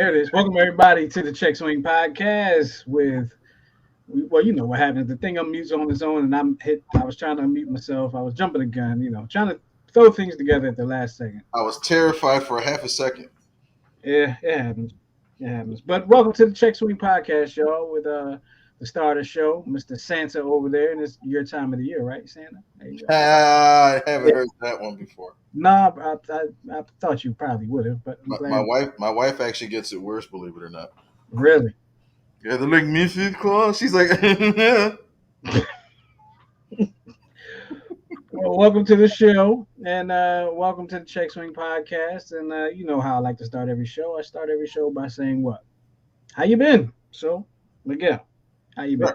There it is. Welcome everybody to the Check Swing Podcast. Well, you know what happens. The thing unmutes on its own, and I was trying to unmute myself. I was jumping the gun. Trying to throw things together at the last second. I was terrified for a half a second. Yeah, it happens. It happens. But welcome to the Check Swing Podcast, y'all. With the star of the show, Mr. Santa over there, and it's your time of the year, right, Santa? There you go. I Yeah. haven't heard that one before. Nah, I thought you probably would have, but I'm My glad. wife actually gets it worse, believe it or not. Really. Yeah, they're like Mrs. Claus. She's like, yeah. Well, welcome to the show, and welcome to the Check Swing Podcast. And you know how I like to start every show. I start every show by saying, "What? How you been?" So, Miguel, how you been?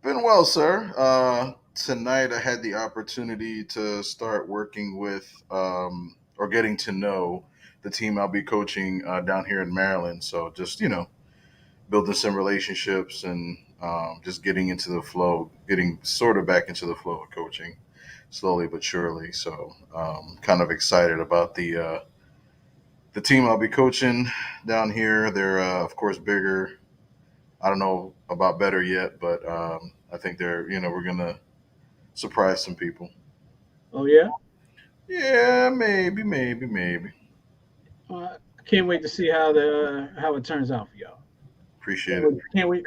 Been well, sir. Tonight I had the opportunity to start working with or getting to know the team I'll be coaching down here in Maryland. So just building some relationships and just getting into the flow, getting sort of back into the flow of coaching, slowly but surely. So kind of excited about the team I'll be coaching down here. They're of course bigger. I don't know about better yet, but I think we're gonna surprise some people. Oh yeah, Yeah, maybe. I can't wait to see how it turns out for y'all. Appreciate it. Can't wait.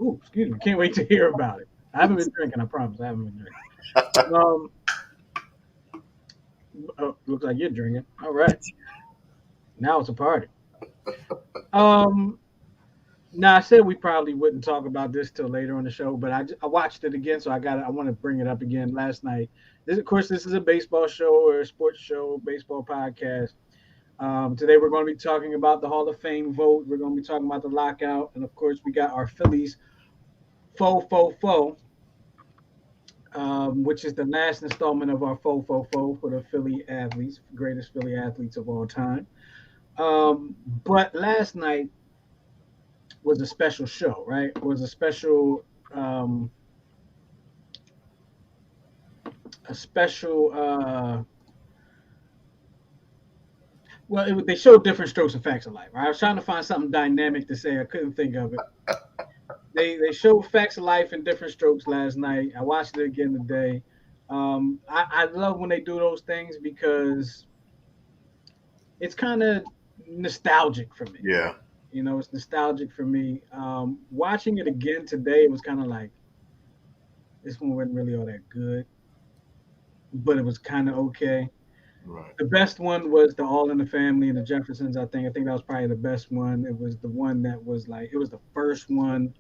Ooh, excuse me. Can't wait to hear about it. I haven't been drinking. I promise. I haven't been drinking. Um, looks like you're drinking. All right, now it's a party. Um, Now I said we probably wouldn't talk about this till later on the show, but I watched it again, so I want to bring it up again last night. Of course, this is a baseball show or a sports show, baseball podcast. Today we're going to be talking about the Hall of Fame vote. We're going to be talking about the lockout, and of course we got our Phillies fo, which is the last installment of our fo for the Philly athletes, greatest Philly athletes of all time. But last night was a special show, right? It was um, a special. They showed different strokes and facts of life. Right? I was trying to find something dynamic to say. I couldn't think of it. They showed facts of life and different strokes last night. I watched it again today. I love when they do those things because it's kind of nostalgic for me. Yeah, It's nostalgic for me. Watching it again today, it was kind of like this one wasn't really all that good, but it was kind of okay. right. The best one was the All in the Family and the Jeffersons. I think that was probably the best one. It was the one that was like it was the first one.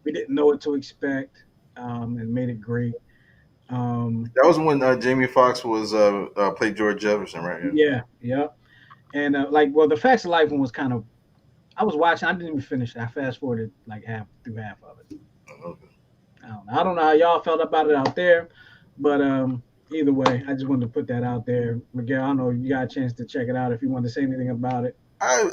We didn't know what to expect, and made it great. Um, That was when Jamie Foxx was played George Jefferson, right? Yeah. yeah, yeah, and the Facts of Life one was kind of. I was watching. I didn't even finish it. I fast forwarded like half of it. Okay. I don't know how y'all felt about it out there, but either way, I just wanted to put that out there. Miguel, I don't know if you got a chance to check it out if you want to say anything about it. I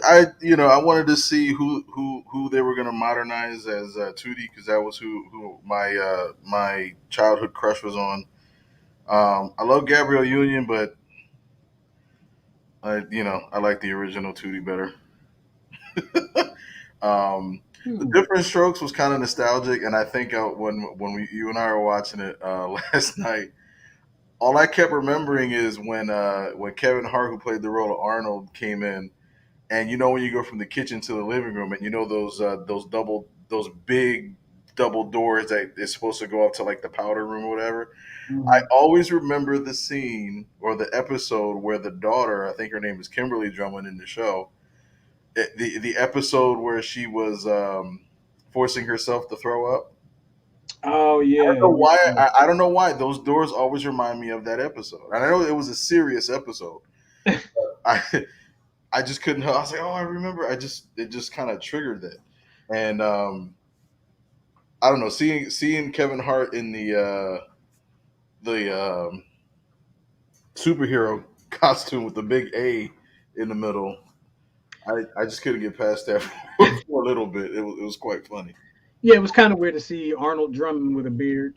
wanted to see who they were gonna modernize as Tootie because that was who my childhood crush was on. I love Gabrielle Union, but I like the original Tootie better. The Hmm. Different Strokes was kind of nostalgic, and I think when you and I were watching it last night, all I kept remembering is when Kevin Hart, who played the role of Arnold, came in, and when you go from the kitchen to the living room, and those big double doors that is supposed to go up to like the powder room or whatever. I Mhm. always remember the scene or the episode where the daughter, I think her name is Kimberly Drummond in the show, the episode where she was forcing herself to throw up. Oh I don't yeah, know why. yeah. I don't know why those doors always remind me of that episode. And I know it was a serious episode. I I just couldn't help. I was like, oh, I remember. It just kind of triggered that. And I don't know, seeing Kevin Hart in the superhero costume with the big A in the middle, I just couldn't get past that for a little bit. It was quite funny. Yeah, it was kind of weird to see Arnold Drummond with a beard.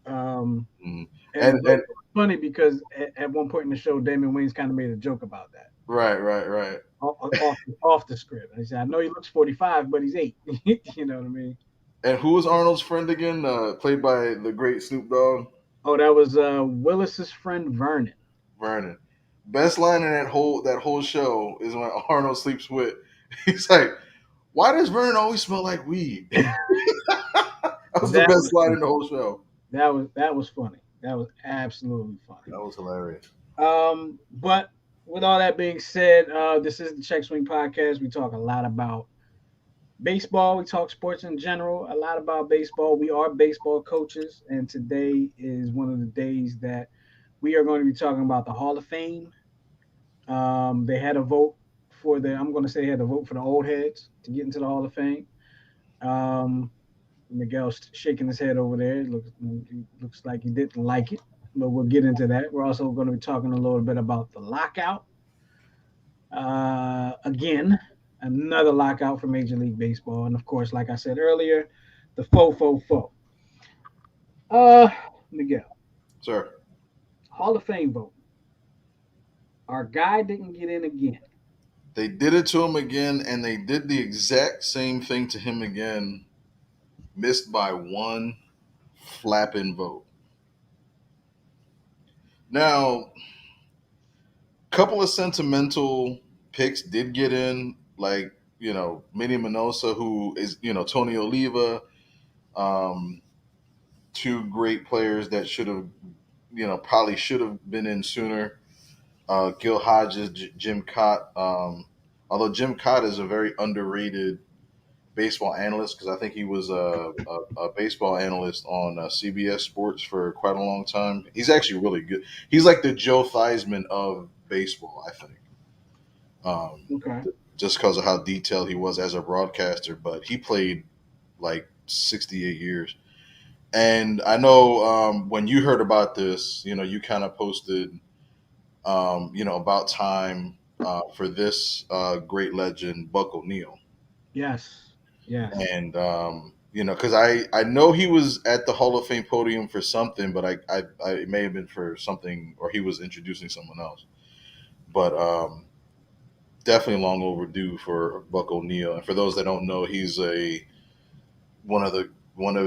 Um, Mhm. and And but it was funny because at one point in the show, Damon Wayans kind of made a joke about that. Right, right, right. off the script. I said, I know he looks 45, but he's 8. You know what I mean? And who was Arnold's friend again? Played by the great Snoop Dogg, Oh, that was Willis's friend Vernon. Vernon. Best line in that whole show is when Arnold sleeps with. He's like, "Why does Vernon always smell like weed?" That was the That best was line funny. in the whole show. That was funny. That was absolutely funny. That was hilarious. But with all that being said, this is the Check Swing Podcast. We talk a lot about baseball. We talk sports in general, a lot about baseball. We are baseball coaches, and today is one of the days that we are going to be talking about the Hall of Fame. They had a vote for the. I'm going to say they had a vote for the old heads to get into the Hall of Fame. Um, Miguel's shaking his head over there. It looks like he didn't like it, but we'll get into that. We're also going to be talking a little bit about the lockout. Again, another lockout for Major League Baseball, and of course, like I said earlier, the fo. Uh, Miguel, Sir, Hall of Fame vote. Our guy didn't get in again. they did it to him again, and they did the exact same thing to him again, missed by one flapping vote. Now, couple of sentimental picks did get in, like Minnie Minosa, who is Tony Oliva, um, two great players that should have probably should have been in sooner. Gil Hodges, Jim Cott. Although Jim Cott is a very underrated baseball analyst because I think he was a baseball analyst on CBS Sports for quite a long time. He's actually really good. He's like the Joe Theismann of baseball, I think. Um, Okay. just because of how detailed he was as a broadcaster, but he played like 68 years. And I know when you heard about this, you kind of posted, about time for this great legend, Buck O'Neill. Yes. Yes. And, because I know he was at the Hall of Fame podium for something, but I it may have been for something, or he was introducing someone else. But definitely long overdue for Buck O'Neill. And for those that don't know, he's one of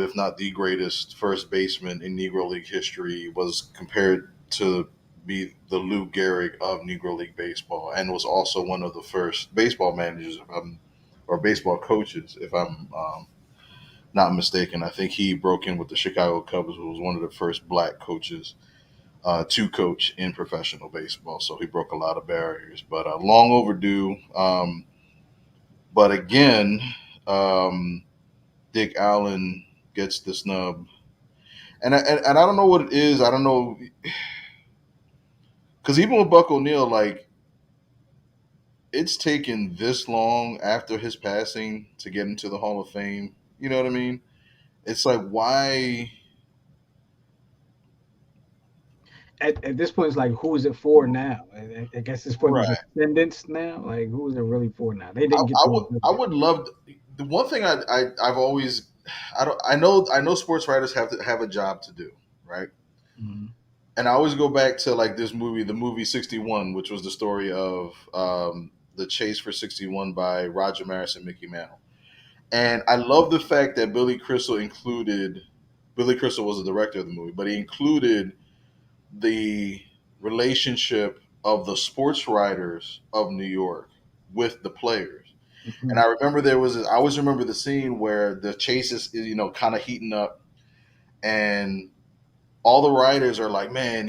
if not the greatest first baseman in Negro League history. Was compared to be the Lou Gehrig of Negro League baseball, and was also one of the first baseball managers, or baseball coaches, if I'm not mistaken. I think he broke in with the Chicago Cubs. Was one of the first black coaches to coach in professional baseball. So he broke a lot of barriers, but long overdue. But again, um, Dick Allen gets the snub, and I don't know what it is. I don't know, because even with Buck O'Neill, like, it's taken this long after his passing to get into the Hall of Fame. You know what I mean? It's like, why? At this point, it's like, who is it for now? I guess it's for the Right. descendants now. Like, who is it really for now? They I, didn't get I to would it good I yet. would love the one thing I've always I know sports writers have to have a job to do, right? Mhm. And I always go back to like this movie, the movie 61, which was the story of the chase for 61 by Roger Maris and Mickey Mantle. And I love the fact that Billy Crystal was the director of the movie, but he included the relationship of the sports writers of New York with the players. And Mhm. I remember I always remember the scene where the chase is, kind of heating up, and all the writers are like, man,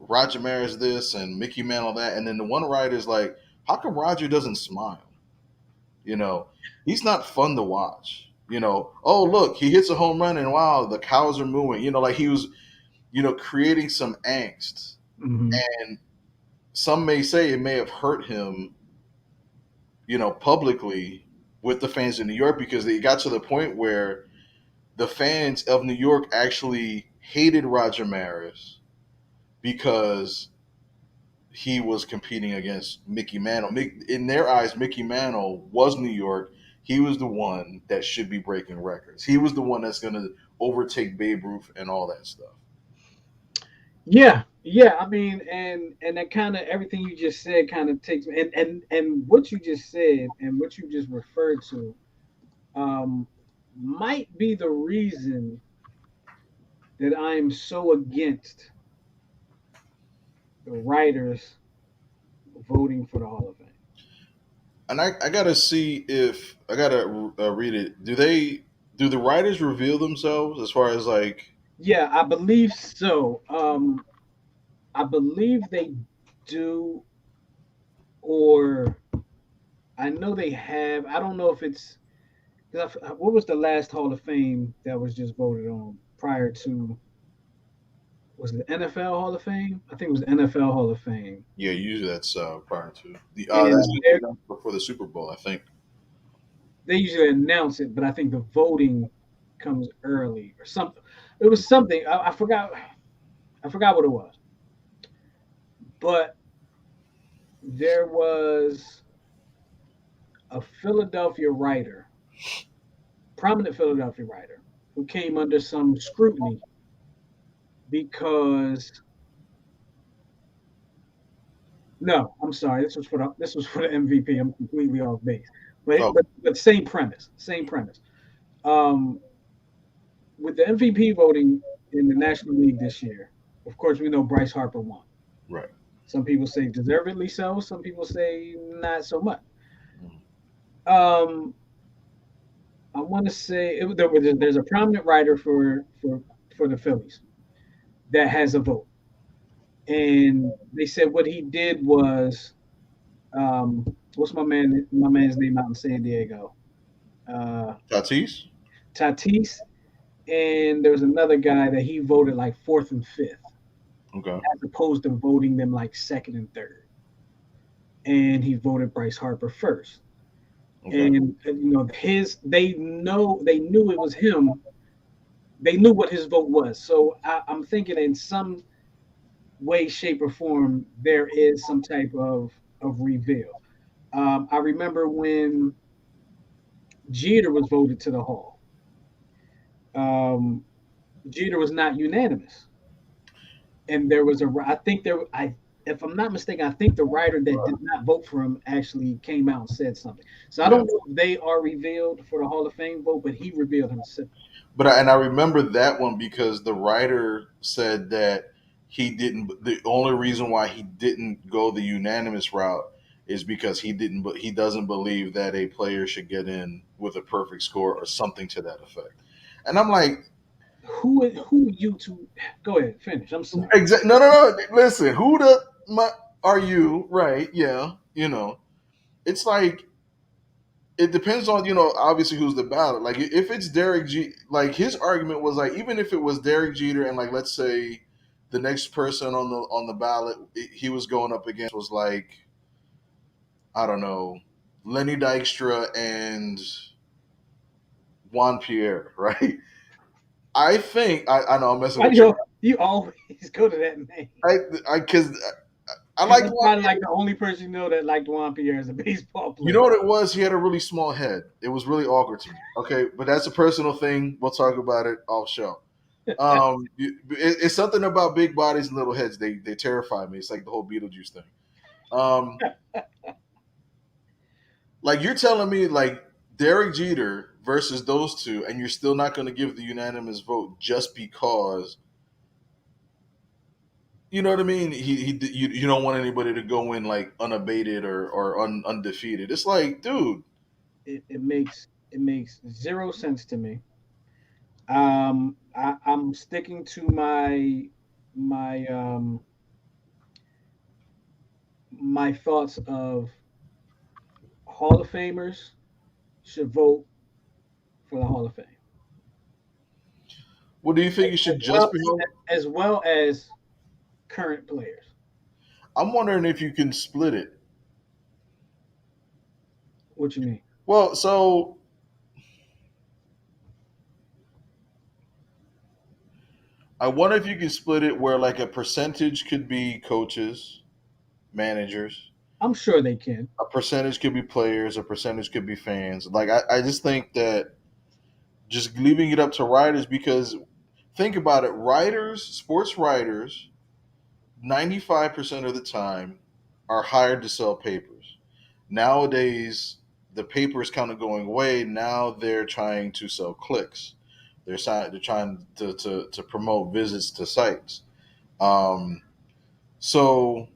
Roger Maris this and Mickey Mantle that. And then the one writer's like, how come Roger doesn't smile? You know, he's not fun to watch. Oh, look, he hits a home run and wow, the cows are mooing. Like he was, creating some angst. Mhm. And some may say it may have hurt him, publicly with the fans in New York, because they got to the point where the fans of New York actually hated Roger Maris because he was competing against Mickey Mantle. In their eyes, Mickey Mantle was New York. He was the one that should be breaking records. He was the one that's going to overtake Babe Ruth and all that stuff. Yeah. I mean, and that kind of everything you just said kind of takes me, and what you just said and what you just referred to, um, might be the reason that I am so against the writers voting for the Hall of Fame. And I gotta see if I gotta read it. Do the writers reveal themselves as far as like? Yeah, I believe so. I believe they do, or I know they have. I don't know if it's 'cause what was the last Hall of Fame that was just voted on prior to? Was it the NFL Hall of Fame? I think it was the NFL Hall of Fame. Yeah, usually that's prior to the that's And usually done before the Super Bowl, I think. they usually announce it, but I think the voting comes early or something. It was something I forgot. I forgot what it was, but there was a Philadelphia writer, prominent Philadelphia writer, who came under some scrutiny because no, I'm sorry, this was for the MVP. I'm completely off base, Oh, but same premise, same premise. Um, with the MVP voting in the National League this year, of course we know Bryce Harper won. right. Some people say deservedly so. Some people say not so much. Mhm. Um, I want to say there's a prominent writer for the Phillies that has a vote, and they said what he did was what's my man's name out in San Diego, uh, Tatis. Tatis, and there was another guy that he voted like fourth and fifth, Okay. as opposed to voting them like second and third, and he voted Bryce Harper first. Okay. And his they knew it was him. They knew what his vote was. So I'm thinking in some way, shape, or form there is some type of reveal. I remember when Jeter was voted to the Hall. Um, Jeter was not unanimous, and there was a I think there I if I'm not mistaken, I think the writer that did not vote for him actually came out and said something. So I Yeah. don't know if they are revealed for the Hall of Fame vote, but he revealed himself. But I remember that one because the writer said that he didn't. The only reason why he didn't go the unanimous route is because he didn't. But he doesn't believe that a player should get in with a perfect score or something to that effect. And I'm like, Who you to go ahead finish? I'm sorry. No, no, no. Listen, who the are you? Right? Yeah. It's like it depends on obviously who's the ballot. Like if it's Derek G, like his argument was like even if it was Derek Jeter and like let's say the next person on the ballot he was going up against was like I don't know Lenny Dykstra and Juan Pierre, right? I think I know I'm messing Why with you. you always go to that name? I because I Because like that's Juan probably Pierre. like the only person you know that liked Juan Pierre as a baseball You know player. what it was? He had a really small head. It was really awkward to me. Okay, but that's a personal thing. We'll talk about it off show. It's something about big bodies and little heads. They terrify me. It's like the whole Beetlejuice thing. Um, like you're telling me like Derek Jeter versus those two, and you're still not going to give the unanimous vote just because you know what I mean. You don't want anybody to go in like unabated or undefeated. It's like, dude, It makes zero sense to me. I'm sticking to my my thoughts of Hall of Famers should vote for the Hall of Fame, what do you think? You should as just well be home. as well as current players. I'm wondering if you can split it. What you mean? Well, so I wonder if you can split it where like a percentage could be coaches, managers, I'm sure they can. a percentage could be players, a percentage could be fans. Like I just think that just leaving it up to writers because think about it, writers, sports writers 95% of the time are hired to sell papers. Nowadays, the paper is kind of going away. Now they're trying to sell clicks. They're trying to promote visits to sites. Um, so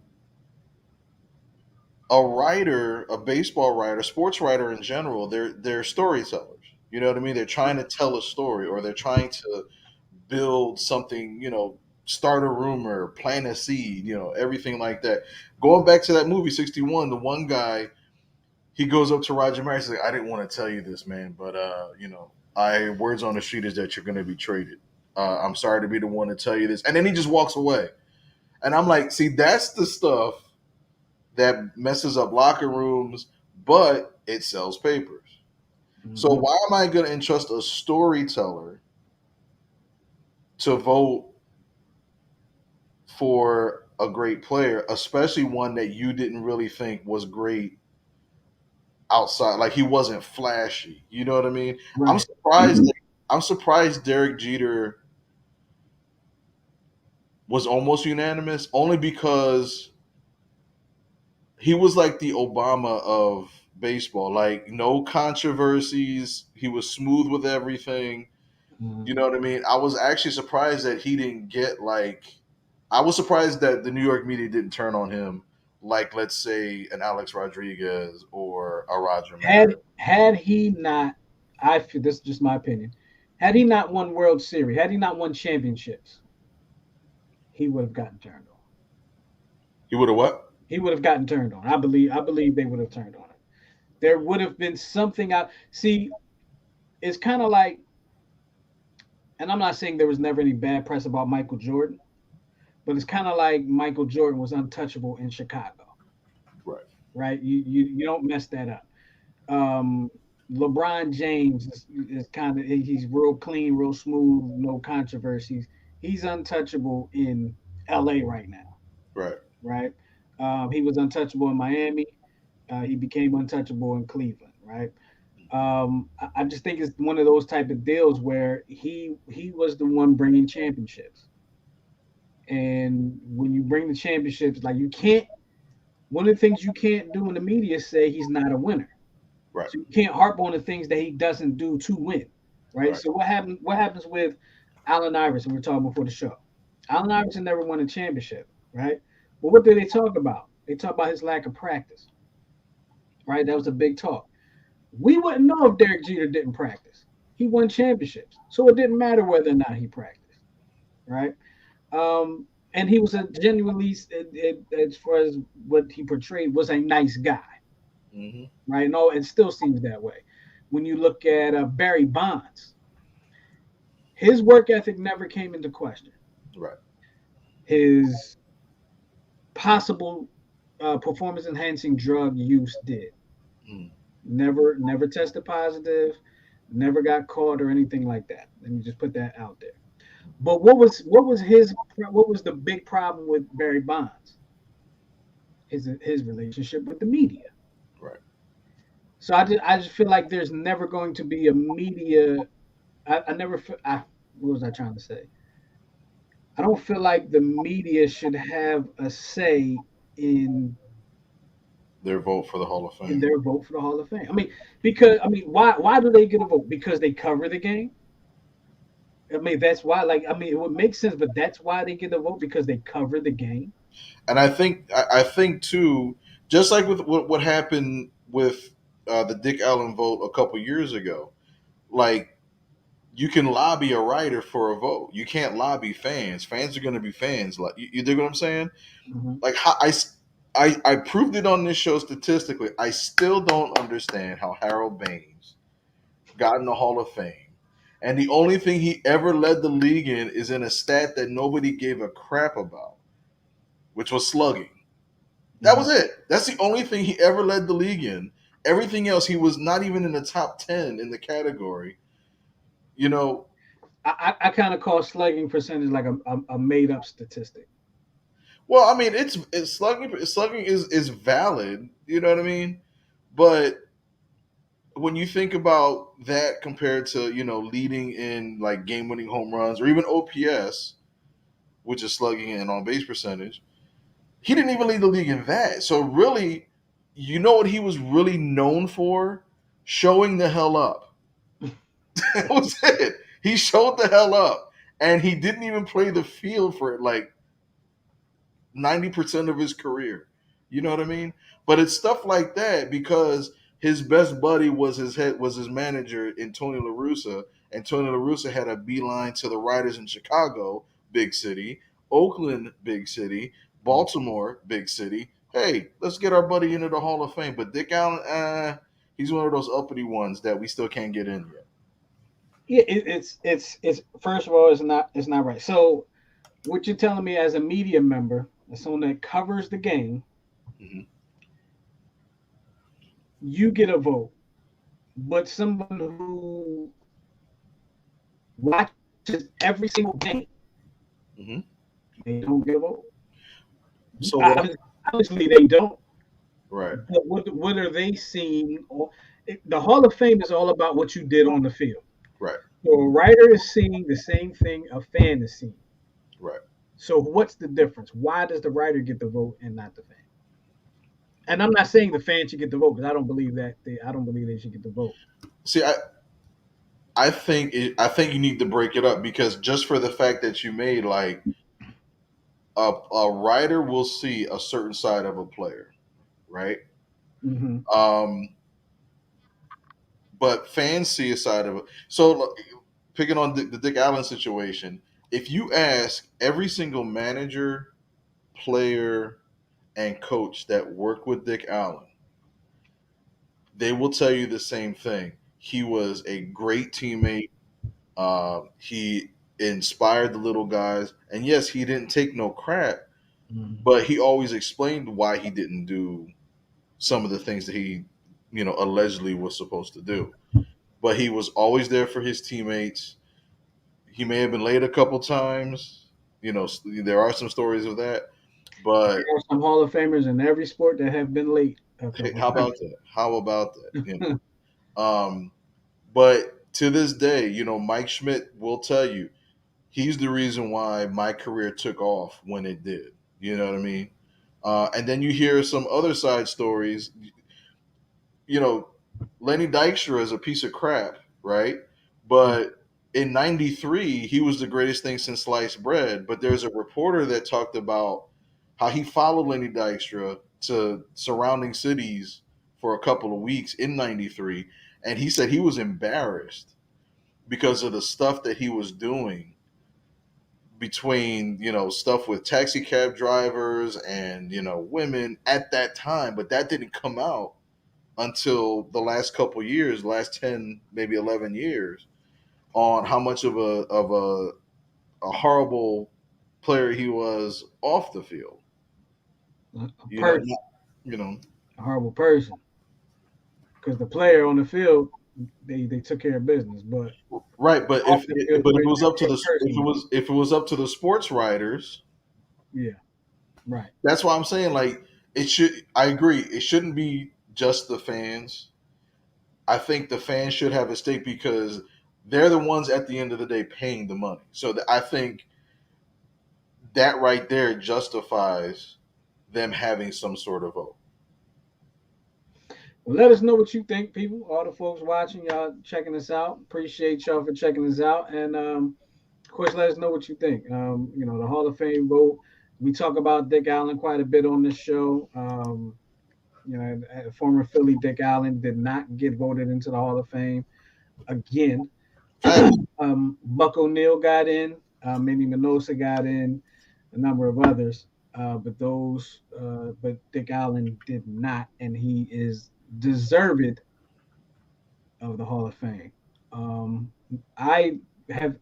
a writer, a baseball writer, sports writer in general, they're storytellers. You know what I mean? They're trying to tell a story, or they're trying to build something. Start a rumor, plant a seed. Everything like that. Going back to that movie 61, the one guy, he goes up to Roger Maris. He's like, "I didn't want to tell you this, man, but I words on the street is that you're going to be traded. I'm sorry to be the one to tell you this," and then he just walks away. And I'm like, see, that's the stuff that messes up locker rooms, but it sells papers. So Mm-hmm. why am I going to entrust a storyteller to vote for a great player, especially one that you didn't really think was great outside? Like, he wasn't flashy. You know what I mean? I'm Right. surprised. I'm surprised Derek Jeter was almost unanimous, only because he was like the Obama of baseball. Like, no controversies. He was smooth with everything. Mhm. You know what I mean? I was actually surprised that he didn't get like. I was surprised that the New York media didn't turn on him, like, let's say, an Alex Rodriguez or a Roger Maris. Had he not, I feel this is just my opinion. Had he not won World Series, had he not won championships, he would have gotten turned on. He would have what? He would have gotten turned on. I believe they would have turned on him. There would have been something out. See, it's kind of like, and I'm not saying there was never any bad press about Michael Jordan, but it's kind of like Michael Jordan was untouchable in Chicago, Right. right? You don't mess that up. Um, LeBron James is kind of, he's real clean, real smooth, no controversies. He's untouchable in LA right now, Right. right? He was untouchable in Miami. He became untouchable in Cleveland, right? I just think it's one of those type of deals where he was the one bringing championships, and when you bring the championships, like you can't. One of the things you can't do in the media is say he's not a winner. Right. So you can't harp on the things that he doesn't do to win, right? Right. So what happened? What happens with Allen Iverson? We were talking before the show. Allen Iverson never won a championship, right? But what did they talk about? They talk about his lack of practice, right? That was a big talk. We wouldn't know if Derek Jeter didn't practice. He won championships, so it didn't matter whether or not he practiced, right? And he was a genuinely, as far as what he portrayed, was a nice guy, Hmm. right? No, it still seems that way. When you look at Barry Bonds, his work ethic never came into question. Right. His possible performance enhancing drug use did. Mm. Never tested positive, never got caught or anything like that. Let me just put that out there. But what was the big problem with Barry Bonds? His relationship with the media. Right. So I just feel like there's never going to be a media. I never. What was I trying to say? I don't feel like the media should have a say in Their vote for the Hall of in Fame. their vote for the Hall of Fame. Because why do they get a vote? Because they cover the game. That's why. It would make sense, but that's why they get a vote because they cover the game. And I think too, just like with what happened with the Dick Allen vote a couple years ago, like, you can lobby a writer for a vote. You can't lobby fans. Fans are going to be fans. Like, you dig what I'm saying? Hmm. Like, how I proved it on this show statistically. I still don't understand how Harold Baines got in the Hall of Fame. And the only thing he ever led the league in is in a stat that nobody gave a crap about, which was slugging. That was Hmm. it. That's the only thing he ever led the league in. Everything else, he was not even in the top 10 in the category. You know, I kind of call slugging percentage like a made up statistic. well, I mean, it's slugging is valid. You know what I mean? But when you think about that compared to, leading in like game winning home runs or even OPS, which is slugging and on base percentage, he didn't even lead the league in that. So really, you know what he was really known for? Showing the hell up. That was it. He showed the hell up, and he didn't even play the field for like 90% of his career. You know what I mean? But it's stuff like that because his best buddy was his manager in Tony La Russa, and Tony La Russa had a beeline to the writers in Chicago, big city, Oakland, big city, Baltimore, big city. Hey, let's get our buddy into the Hall of Fame. But Dick Allen, he's one of those uppity ones that we still can't get in yet. Yeah, it's first of all, it's not right. So what you're telling me as a media member, as someone that covers the game, Mm-hmm. you get a vote, but someone who watches every single game, Mm-hmm. they don't get a vote. So what? Obviously, they don't. Right, But what are they seeing? Or the Hall of Fame is all about what you did on the field. right, So a writer is seeing the same thing a fan is seeing. right. So what's the difference? Why does the writer get the vote and not the fan? And I'm not saying the fan should get the vote because I don't believe that I don't believe they should get the vote. See, I think you need to break it up because just for the fact that you made like a writer will see a certain side of a player, right? Mm-hmm. Um, but fans see a side of it. So picking on the Dick Allen situation, if you ask every single manager, player, and coach that worked with Dick Allen, they will tell you the same thing. He was a great teammate. He inspired the little guys, and yes, he didn't take no crap, Mm-hmm. but he always explained why he didn't do some of the things that he, allegedly was supposed to do. But he was always there for his teammates. He may have been late a couple times. There are some stories of that. But There are some Hall of Famers in every sport that have been late a hey, couple how of about times. that? How about that? Um, but to this day, Mike Schmidt will tell you he's the reason why my career took off when it did. You know what I mean? And then you hear some other side stories. You know, Lenny Dykstra is a piece of crap, right? But in '93, he was the greatest thing since sliced bread. But there's a reporter that talked about how he followed Lenny Dykstra to surrounding cities for a couple of weeks in '93, and he said he was embarrassed because of the stuff that he was doing between stuff with taxi cab drivers and women at that time, but that didn't come out until the last couple years, last 10 maybe 11 years, on how much of a horrible player he was off the field. A you know person, you know a horrible person, because the player on the field, they took care of business, but right, but off the field, but the if way it was they up to were the a person. if it was up to the sports writers, Yeah, right. that's why I'm saying, like, I agree, it shouldn't be just the fans. I think the fans should have a stake because they're the ones at the end of the day paying the money. So I think that right there justifies them having some sort of vote. Well, let us know what you think, people. All the folks watching, y'all checking us out. Appreciate y'all for checking us out, and of course, let us know what you think. The Hall of Fame vote. We talk about Dick Allen quite a bit on this show. Former Philly Dick Allen did not get voted into the Hall of Fame again. Facts. Buck O'Neill got in. Manny Minosa got in. A number of others, but Dick Allen did not, and he is deserved of the Hall of Fame. I have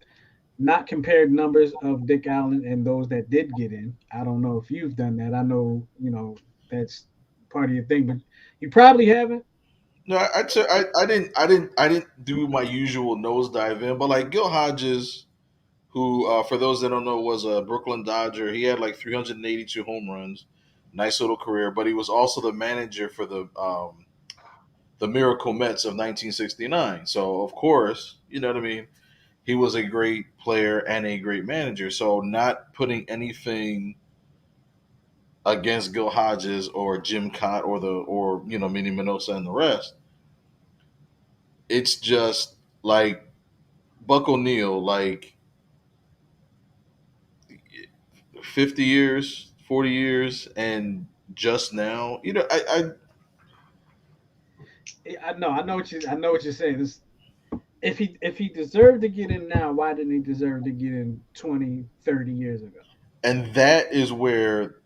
not compared numbers of Dick Allen and those that did get in. I don't know if you've done that. I know, that's part of your thing, but you probably haven't. No, I didn't do my usual nosedive in, but like Gil Hodges, who for those that don't know was a Brooklyn Dodger. He had like 382 home runs, nice little career. But he was also the manager for the Miracle Mets of 1969. So of course, you know what I mean. He was a great player and a great manager. So not putting anything against Gil Hodges or Jim Cott or Minnie Minosa and the rest. It's just like Buck O'Neill, like 50 years, 40 years, and just now, I know what you're saying. If he deserved to get in now, why didn't he deserve to get in 20, 30 years ago? and that is where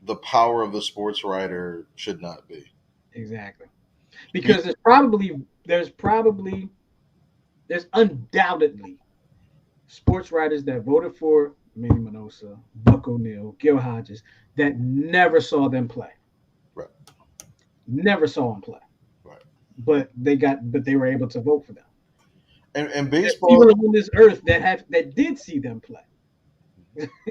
the power of the sports writer should not be. Exactly. You, Because there's undoubtedly sports writers that voted for Manny Minosa, Buck O'Neill, Gil Hodges that never saw them play. right, Never saw them play. right, But they were able to vote for them. and There's baseball, people on this earth that did see them play.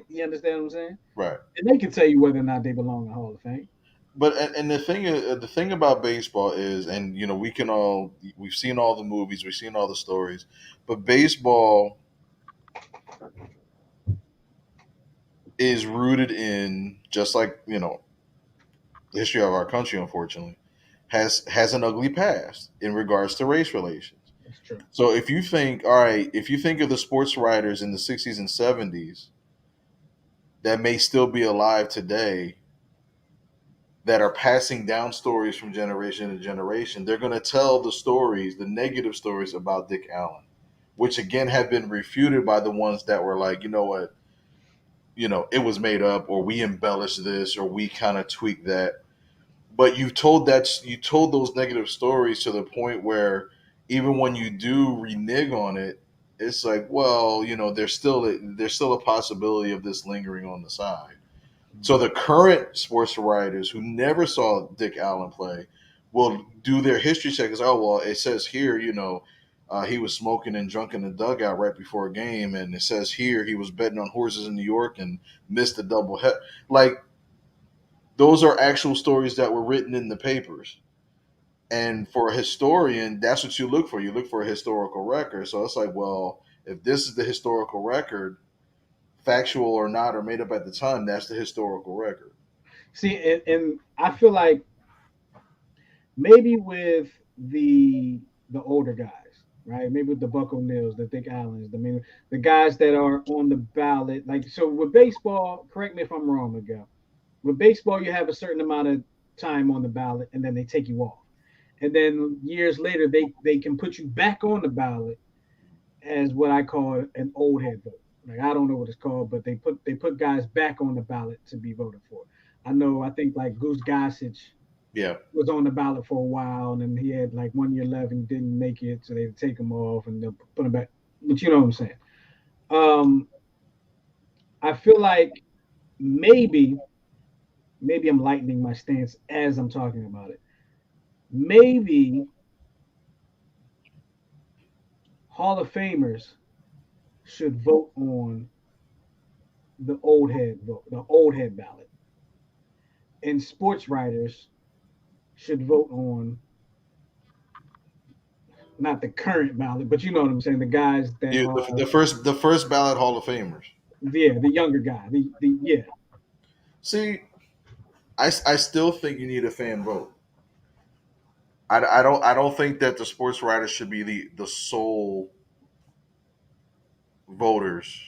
You understand what I'm saying? right. And they can tell you whether or not they belong in the Hall of Fame. But and the thing about baseball is, and we've seen all the movies, we've seen all the stories, but baseball is rooted in, just like the history of our country, unfortunately, has an ugly past in regards to race relations. That's true. So if you think, all right, if you think of the sports writers in the 60s and 70s that may still be alive today, that are passing down stories from generation to generation, they're going to tell the stories, the negative stories about Dick Allen, which again have been refuted by the ones that were like, you know what, it was made up, or we embellished this, or we kind of tweaked that. But you told those negative stories to the point where even when you do renege on it, it's like, well, there's still a possibility of this lingering on the side. So the current sports writers who never saw Dick Allen play will do their history check. Oh, well, it says here, he was smoking and drunk in the dugout right before a game, and it says here he was betting on horses in New York and missed a double head. Like, those are actual stories that were written in the papers. And for a historian, that's what you look for. You look for a historical record. So it's like, well, if this is the historical record, factual or not, or made up at the time, that's the historical record. See, and I feel like maybe with the older guys, right? Maybe with the Buck O'Neills, the Dick Allens, the guys that are on the ballot. Like so with baseball, correct me if I'm wrong, Miguel. With baseball, you have a certain amount of time on the ballot, and then they take you off. And then years later, they can put you back on the ballot as what I call an old head vote. Like I don't know what it's called, but they put guys back on the ballot to be voted for. I think like Goose Gossage Yeah. was on the ballot for a while, and then he had like 1 year left and didn't make it, so they would take him off and they'll put him back. But you know what I'm saying? Um, I feel like maybe maybe I'm lightening my stance as I'm talking about it. Maybe Hall of Famers should vote on the old head ballot, and sports writers should vote on not the current ballot, but you know what I'm saying, the guys that You, are the first ballot Hall of Famers. the younger guy, the yeah. See, I still think you need a fan vote. I don't think that the sports writers should be the sole voters,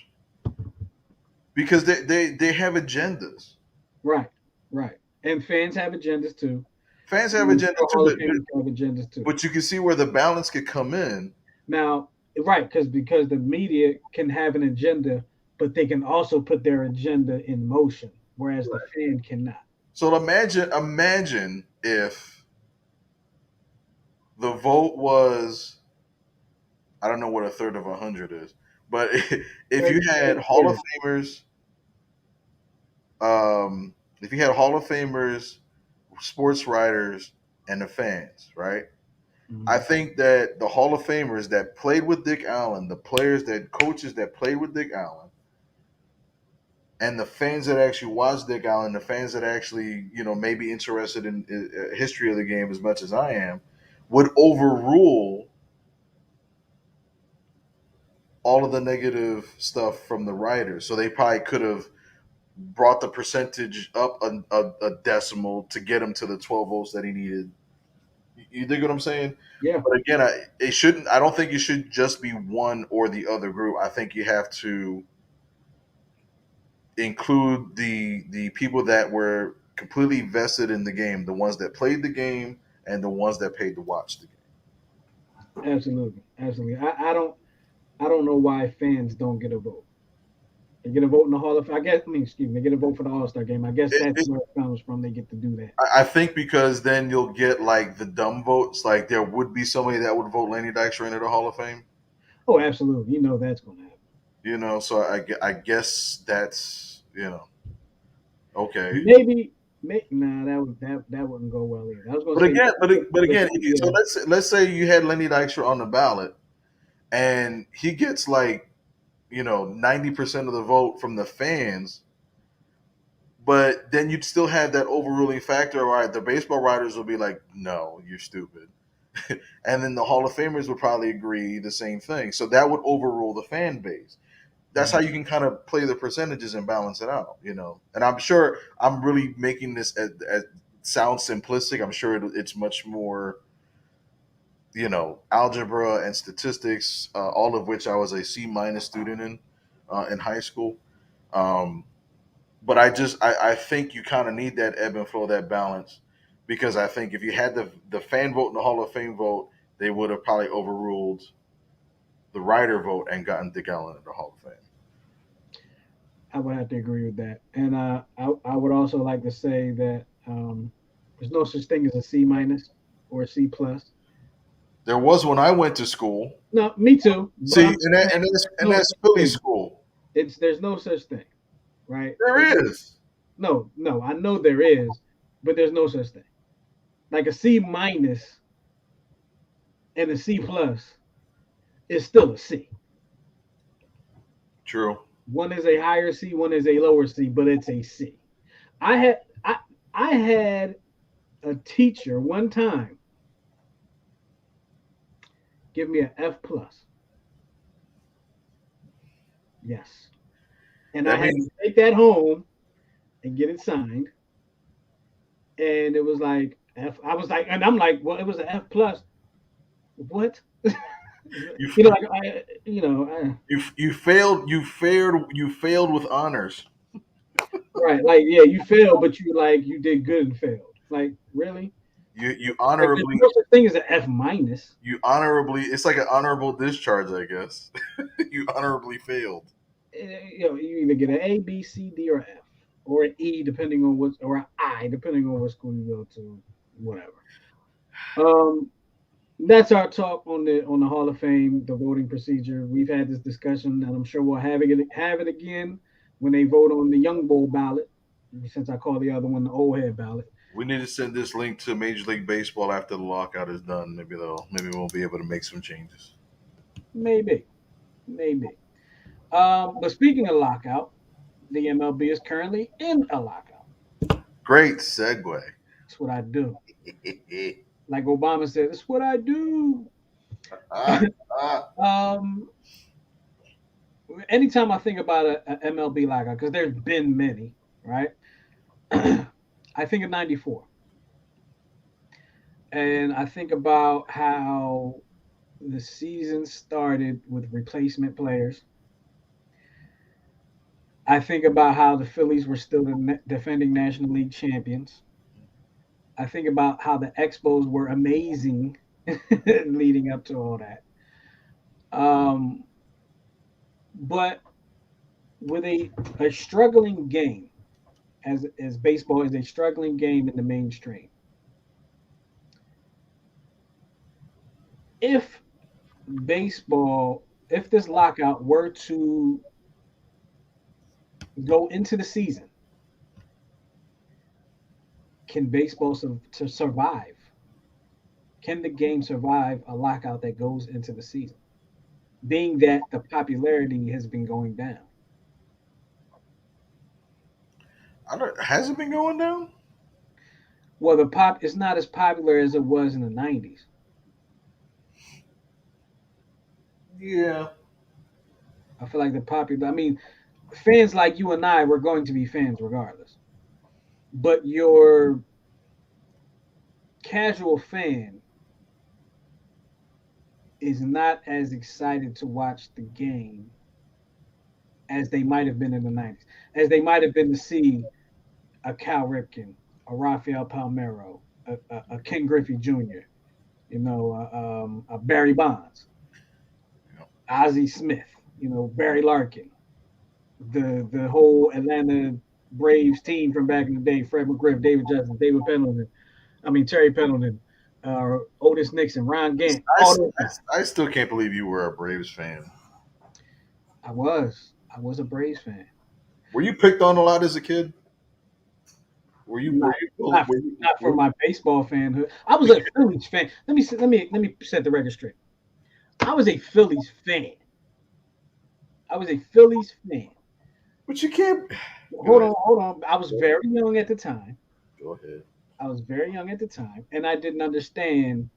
because they have agendas. Right, right. And fans have agendas too. Fans have And agendas too, Hall of Famers have agendas too. but you can see where the balance could come in. Now, right, because the media can have an agenda, but they can also put their agenda in motion, whereas the fan cannot. So imagine if the vote was, I don't know what a third of 100 is, but if you had Hall of Famers, um, if you had Hall of Famers, sports writers, and the fans, right? I Mhm. think that the Hall of Famers that played with Dick Allen, the coaches that played with Dick Allen, and the fans that actually watched Dick Allen, the fans that actually, may be interested in history of the game as much as I am, would overrule all of the negative stuff from the writers. So they probably could have brought the percentage up a decimal to get him to the 12 votes that he needed. You dig what I'm saying? Yeah, But again, it shouldn't. I don't think it should just be one or the other group. I think you have to include the people that were completely vested in the game, the ones that played the game, and the ones that paid to watch the game. absolutely, absolutely. I don't know why fans don't get a vote. They get a vote in the Hall of Fame. I guess. I mean, excuse me. They get a vote for the All Star game. I guess It, that's it, where it comes from. They get to do that. I think because then you'll get like the dumb votes. Like there would be somebody that would vote Lenny Dykstra into the Hall of Fame. Oh, absolutely. You know that's going to happen. So I guess that's okay. Maybe. Nah, that wouldn't go well either. I was going to But say again, but there again, could be so let's say you had Lenny Dykstra on the ballot, and he gets like 90% of the vote from the fans, but then you'd still have that overruling factor. All right, the baseball writers will be like, "No, you're stupid," and then the Hall of Famers would probably agree the same thing. So that would overrule the fan base. That's how you can kind of play the percentages and balance it out. And I'm sure I'm really making this as sound simplistic. I'm sure it's much more, algebra and statistics, all of which I was a C- student in high school. Um, but I think you kind of need that ebb and flow, that balance, because I think if you had the fan vote and the Hall of Fame vote, they would have probably overruled the writer vote and gotten Dick Allen in the Hall of Fame. I would have to agree with that. And I would also like to say that there's no such thing as a C minus or a C plus. There was when I went to school. No, me too. But See, I'm saying and no that's such Philly thing. school. There's no such thing, right? There is. No. I know there is, but there's no such thing. Like a C minus and a C plus is still a C. True. One is a higher C, one is a lower C, but it's a C. I had I I had a teacher one time give me an F plus. Yes. And I That had to means take that home and get it signed. And it was like F. I was like, and I'm like, well, it was an F plus. What? you Like you failed with honors. right, like yeah, you failed, but you did good and failed. Like really? You Like there's honorably no such thing as an F minus. it's like an honorable discharge, I guess. You honorably failed. You either get an A, B, C, D, or F, or an E depending on what, or an I depending on what school you go to, whatever. Um, that's our talk on the Hall of Fame, the voting procedure. We've had this discussion, and I'm sure we'll have it again when they vote on the Young Bowl ballot. Since I call the other one the old head ballot, We need to send this link to Major League Baseball after the lockout is done. Maybe we'll be able to make some changes. maybe, maybe. But speaking of lockout, the MLB is currently in a lockout. Great segue. That's what I do. Like Obama said, that's what I do. ah, ah. um, Anytime I think about a MLB lockout, because there's been many, right? I think of '94, and I think about how the season started with replacement players. I think about how the Phillies were still the defending National League champions. I think about how the Expos were amazing leading up to all that. Um, but with a struggling game, as baseball is a struggling game in the mainstream, if if this lockout were to go into the season, can baseball to survive? Can the game survive a lockout that goes into the season? Being that the popularity has been going down. Has it been going down? Well, the pop is not as popular as it was in the '90s. Yeah. I feel like the popular. I mean, fans like you and I were going to be fans regardless. But your casual fan is not as excited to watch the game as they might have been in the 90s, as they might have been to see a Cal Ripken, a Rafael Palmeiro, a Ken Griffey Jr., a Barry Bonds, Ozzie Smith, Barry Larkin, the whole Atlanta Braves team from back in the day, Fred McGriff, David Justice, David Pendleton, Terry Pendleton, Otis Nixon, Ron Gant, all those guys. I still can't believe you were a Braves fan. I was a Braves fan. Were you picked on a lot as a kid? Were you were Not you not were for, you, not for were, my baseball fanhood. I was a Phillies fan. Let me set the record straight. I was a Phillies fan. I was a Phillies fan. but you can't. Go Hold ahead. on, hold on. I was very young at the time. Go ahead. And I didn't understand.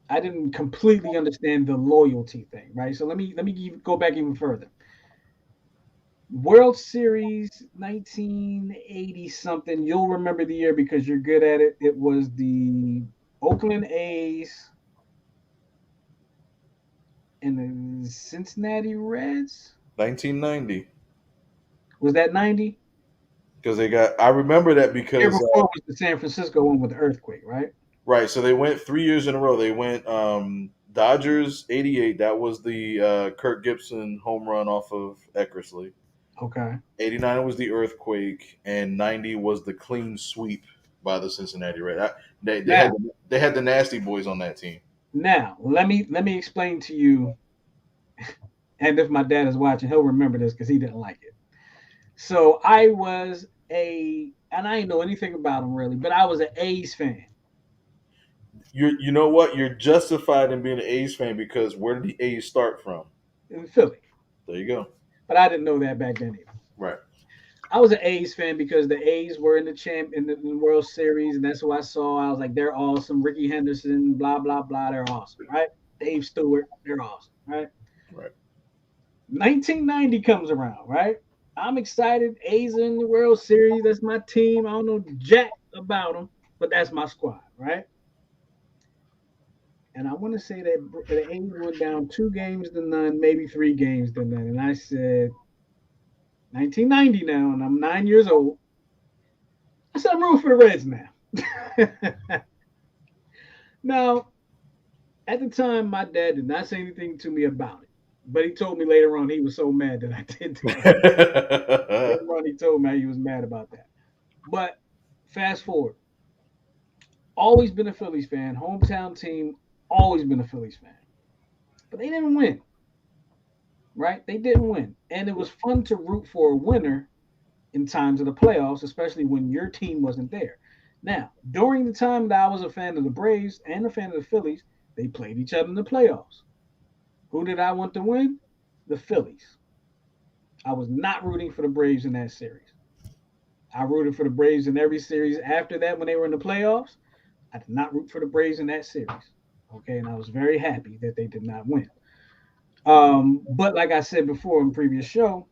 I didn't completely understand the loyalty thing, right? So let me go back even further. World Series 1980 something. You'll remember the year because you're good at it. It was the Oakland A's and the Cincinnati Reds. 1990. Was that 90? Because they got. I remember that Year because before was the San Francisco one with the earthquake, right? right. So they went 3 years in a row. They went Dodgers 88. That was the Kirk Gibson home run off of Eckersley. Okay. 89 was the earthquake, and 90 was the clean sweep by the Cincinnati Reds. They Now, had the nasty boys on that team. now let me explain to you, and if my dad is watching, he'll remember this because he didn't like it. So and I didn't know anything about him really, but I was an A's fan You know what? You're justified in being an A's fan because where did the A's start from? in Philly, There you go. but I didn't know that back then either. Right. I was an A's fan because the A's were in the World Series, and that's who I saw. I was like, they're awesome. Ricky Henderson, blah blah blah, they're awesome, right? Dave Stewart, they're awesome, right? Right. 1990 comes around, right? I'm excited. A's are in the World Series. That's my team. I don't know jack about them, but that's my squad, right? And I want to say that the A's were down 2 games to none, maybe 3 games to none. And I said, 1990 now, and I'm 9 years old. I said, I'm rooting for the Reds now. Now, at the time, my dad did not say anything to me about it. But he told me later on he was so mad that I did that. Later on, he told me he was mad about that. But fast forward, always been a Phillies fan, hometown team, always been a Phillies fan. But they didn't win, right? They didn't win. And it was fun to root for a winner in times of the playoffs, especially when your team wasn't there. Now, during the time that I was a fan of the Braves and a fan of the Phillies, they played each other in the playoffs. Who did I want to win? The Phillies. I was not rooting for the Braves in that series. I rooted for the Braves in every series after that when they were in the playoffs. I did not root for the Braves in that series. Okay, and I was very happy that they did not win. But like I said before in previous show,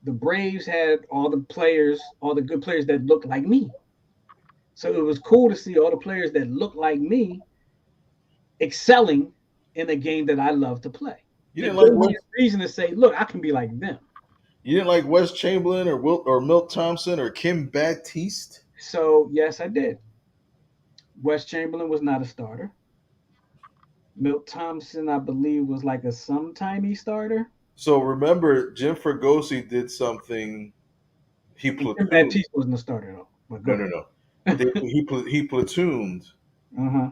the Braves had all the players, all the good players that looked like me. So it was cool to see all the players that looked like me excelling in a game that I love to play. You It didn't like gave me a reason to say, look, I can be like them. Wes Chamberlain or Milt Thompson or Kim Baptiste. So yes, I did. Wes Chamberlain was not a starter. Milt Thompson, I believe, was like a sometimey starter. So remember, Jim Fregosi did something. He And Tim platooned. Baptiste wasn't a starter though. But go No, no, ahead. no. He platooned. Uh-huh.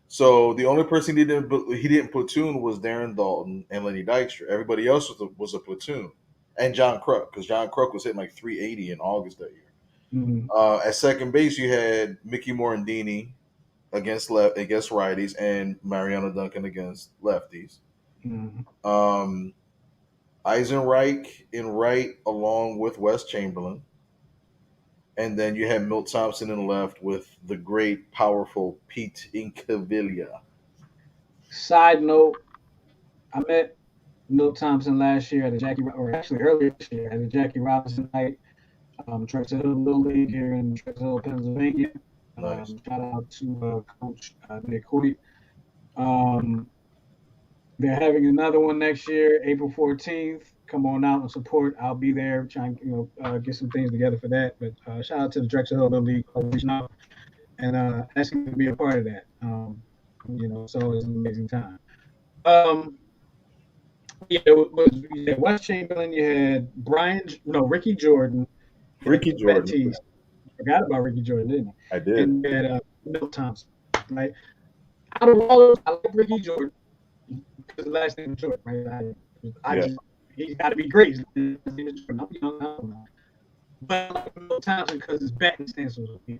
So the only person he didn't platoon was Darren Dalton and Lenny Dykstra. Everybody else was a platoon, and John Kruk because John Kruk was hitting like 380 in August that year. Mm-hmm. At second base, you had Mickey Morandini against righties and Mariano Duncan against lefties. Mm-hmm. Um, Eisenreich in right along with Wes Chamberlain. And then you had Milt Thompson in the left with the great, powerful Pete Incaviglia. Side note, I met Milt Thompson last year at a or actually earlier this year at a Jackie Robinson night. Drexel Hill Little League here in Drexel Hill, Pennsylvania. Nice. Shout out to Coach Nick Hoyt. Um, they're having another one next year, April 14th. Come on out and support. I'll be there trying, get some things together for that. But shout out to the Drexel Hill Little League for reaching out and asking me to be a part of that. So it's an amazing time. West Chamberlain. You had Ricky Jordan. Ricky Jordan. Forgot about Ricky Jordan, didn't you? I did. And you had Milt Thompson. Right. Out of all those, I like Ricky Jordan because the last name is Jordan, right? He's got to be great. His name is Jordan. I'm young, I don't know. But I like Milt Thompson because his batting stance was here.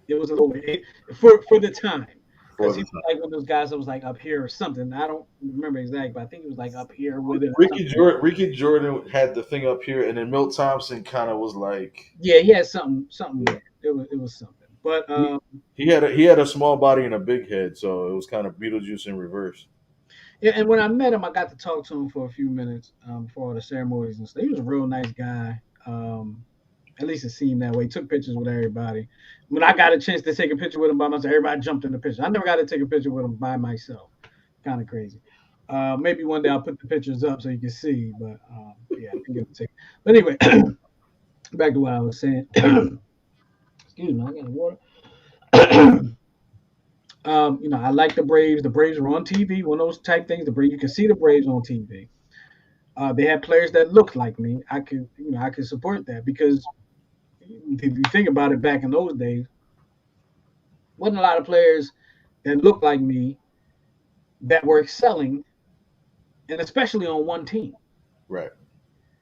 It was a little bit for the time. Because he was like one of those guys that was like up here or something. I don't remember exactly, but I think he was like up here with it. Ricky Jordan had the thing up here, and then Milt Thompson kind of was like, yeah, he had something. Yeah. It was something. But he had a small body and a big head, so it was kind of Beetlejuice in reverse. Yeah, and when I met him, I got to talk to him for a few minutes before all the ceremonies and stuff. He was a real nice guy. At least it seemed that way. He took pictures with everybody. When I got a chance to take a picture with him by myself, everybody jumped in the picture. I never got to take a picture with him by myself. Kind of crazy. Maybe one day I'll put the pictures up so you can see. But yeah, I didn't get to take. But anyway, back to what I was saying. Excuse me, I got water. I like the Braves. The Braves were on TV. One of those type things. The Braves, you can see the Braves on TV. They had players that looked like me. I could support that because if you think about it, back in those days, wasn't a lot of players that looked like me that were excelling, and especially on one team. Right.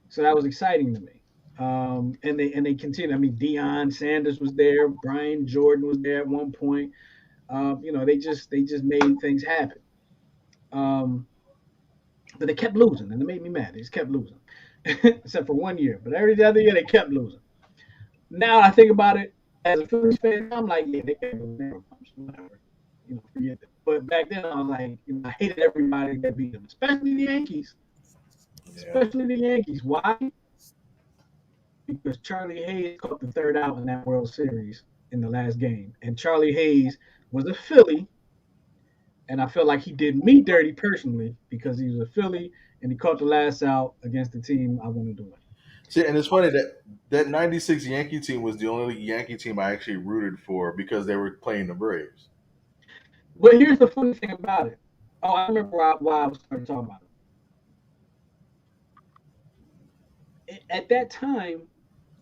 So that was exciting to me. And they continued. I mean, Deion Sanders was there. Brian Jordan was there at one point. They just made things happen. But they kept losing, and it made me mad. They just kept losing, except for 1 year. But every other year they kept losing. Now I think about it as a Phillies fan, I'm like, yeah, they kept losing. Whatever, forget it. But back then I was like, I hated everybody that beat them, especially the Yankees. Yeah. Especially the Yankees. Why? Because Charlie Hayes caught the third out in that World Series in the last game, and Charlie Hayes was a Philly. And I felt like he did me dirty personally because he was a Philly and he caught the last out against the team I wanted to win. See, and it's funny that 96 Yankee team was the only Yankee team I actually rooted for because they were playing the Braves. But here's the funny thing about it. Oh, I remember why I was starting talking about it. At that time,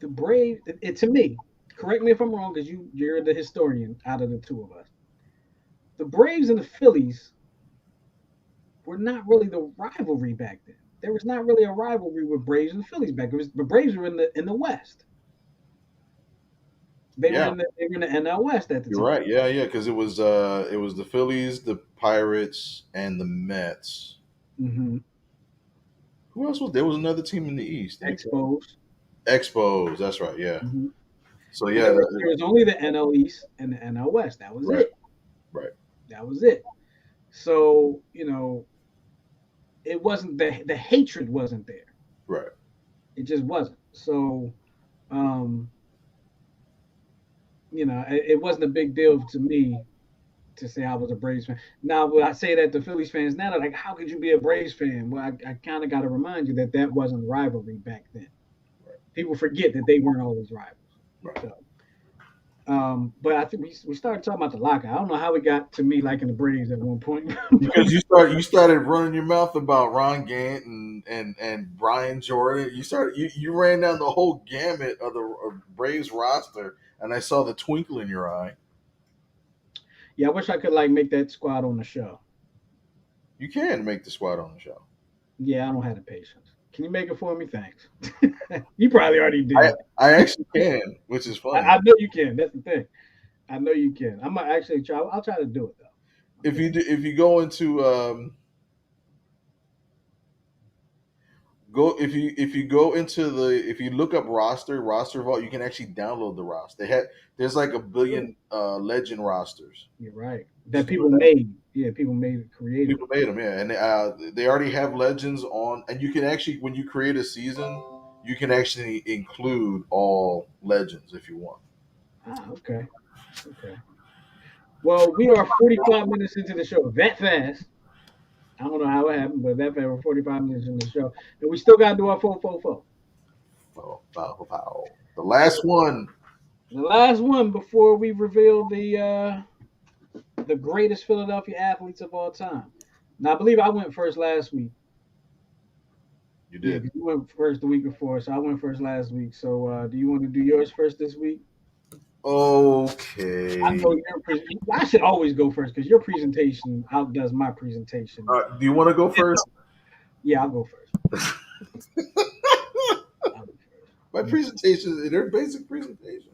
the Braves, to me, correct me if I'm wrong because you're the historian out of the two of us. The Braves and the Phillies were not really the rivalry back then. There was not really a rivalry with Braves and Phillies back then. The Braves were in the West. They were in the NL West at the time. You're right. Yeah, because it was the Phillies, the Pirates, and the Mets. Mm-hmm. Who else was there? Was another team in the East. Expos. That's right. Yeah. Mm-hmm. So yeah, there was only the NL East and the NL West. That was it. Right. That was it. So it wasn't the hatred wasn't there. Right. It just wasn't. So, it wasn't a big deal to me to say I was a Braves fan. Now, when I say that to Phillies fans now, they're like, how could you be a Braves fan? Well, I kind of got to remind you that wasn't rivalry back then. Right. People forget that they weren't always rivals. Right. So, but I think we started talking about the lockout. I don't know how we got to me liking the Braves at one point. Because you started running your mouth about Ron Gant and Brian Jordan. You ran down the whole gamut of the Braves roster, and I saw the twinkle in your eye. Yeah, I wish I could make that squad on the show. You can make the squad on the show. Yeah, I don't have the patience. Can you make it for me? Thanks. You probably already did. I actually can, which is funny. I know you can. That's the thing. I know you can. I'm gonna actually try. I'll try to do it though. If you go into if you look up roster vault, you can actually download the roster. There's like a billion legend rosters. You're right. That people made. Yeah, people made it creative. People made them, yeah, and they already have legends on, and you can actually, when you create a season, you can actually include all legends if you want. Ah, okay. Okay. Well, we are 45 minutes into the show. That fast. I don't know how it happened, but that fast. We're 45 minutes into the show. And we still got to do our 444. Oh, pow, pow. The last one. The last one before we reveal the greatest Philadelphia athletes of all time. Now, I believe I went first last week. You Yeah, did. because you went first the week before, so I went first last week. So, do you want to do yours first this week? I Okay. know I should always go first because your presentation outdoes my presentation. Do you want to go first? Yeah, I'll go first. I'll go My first. presentation, they're basic presentation.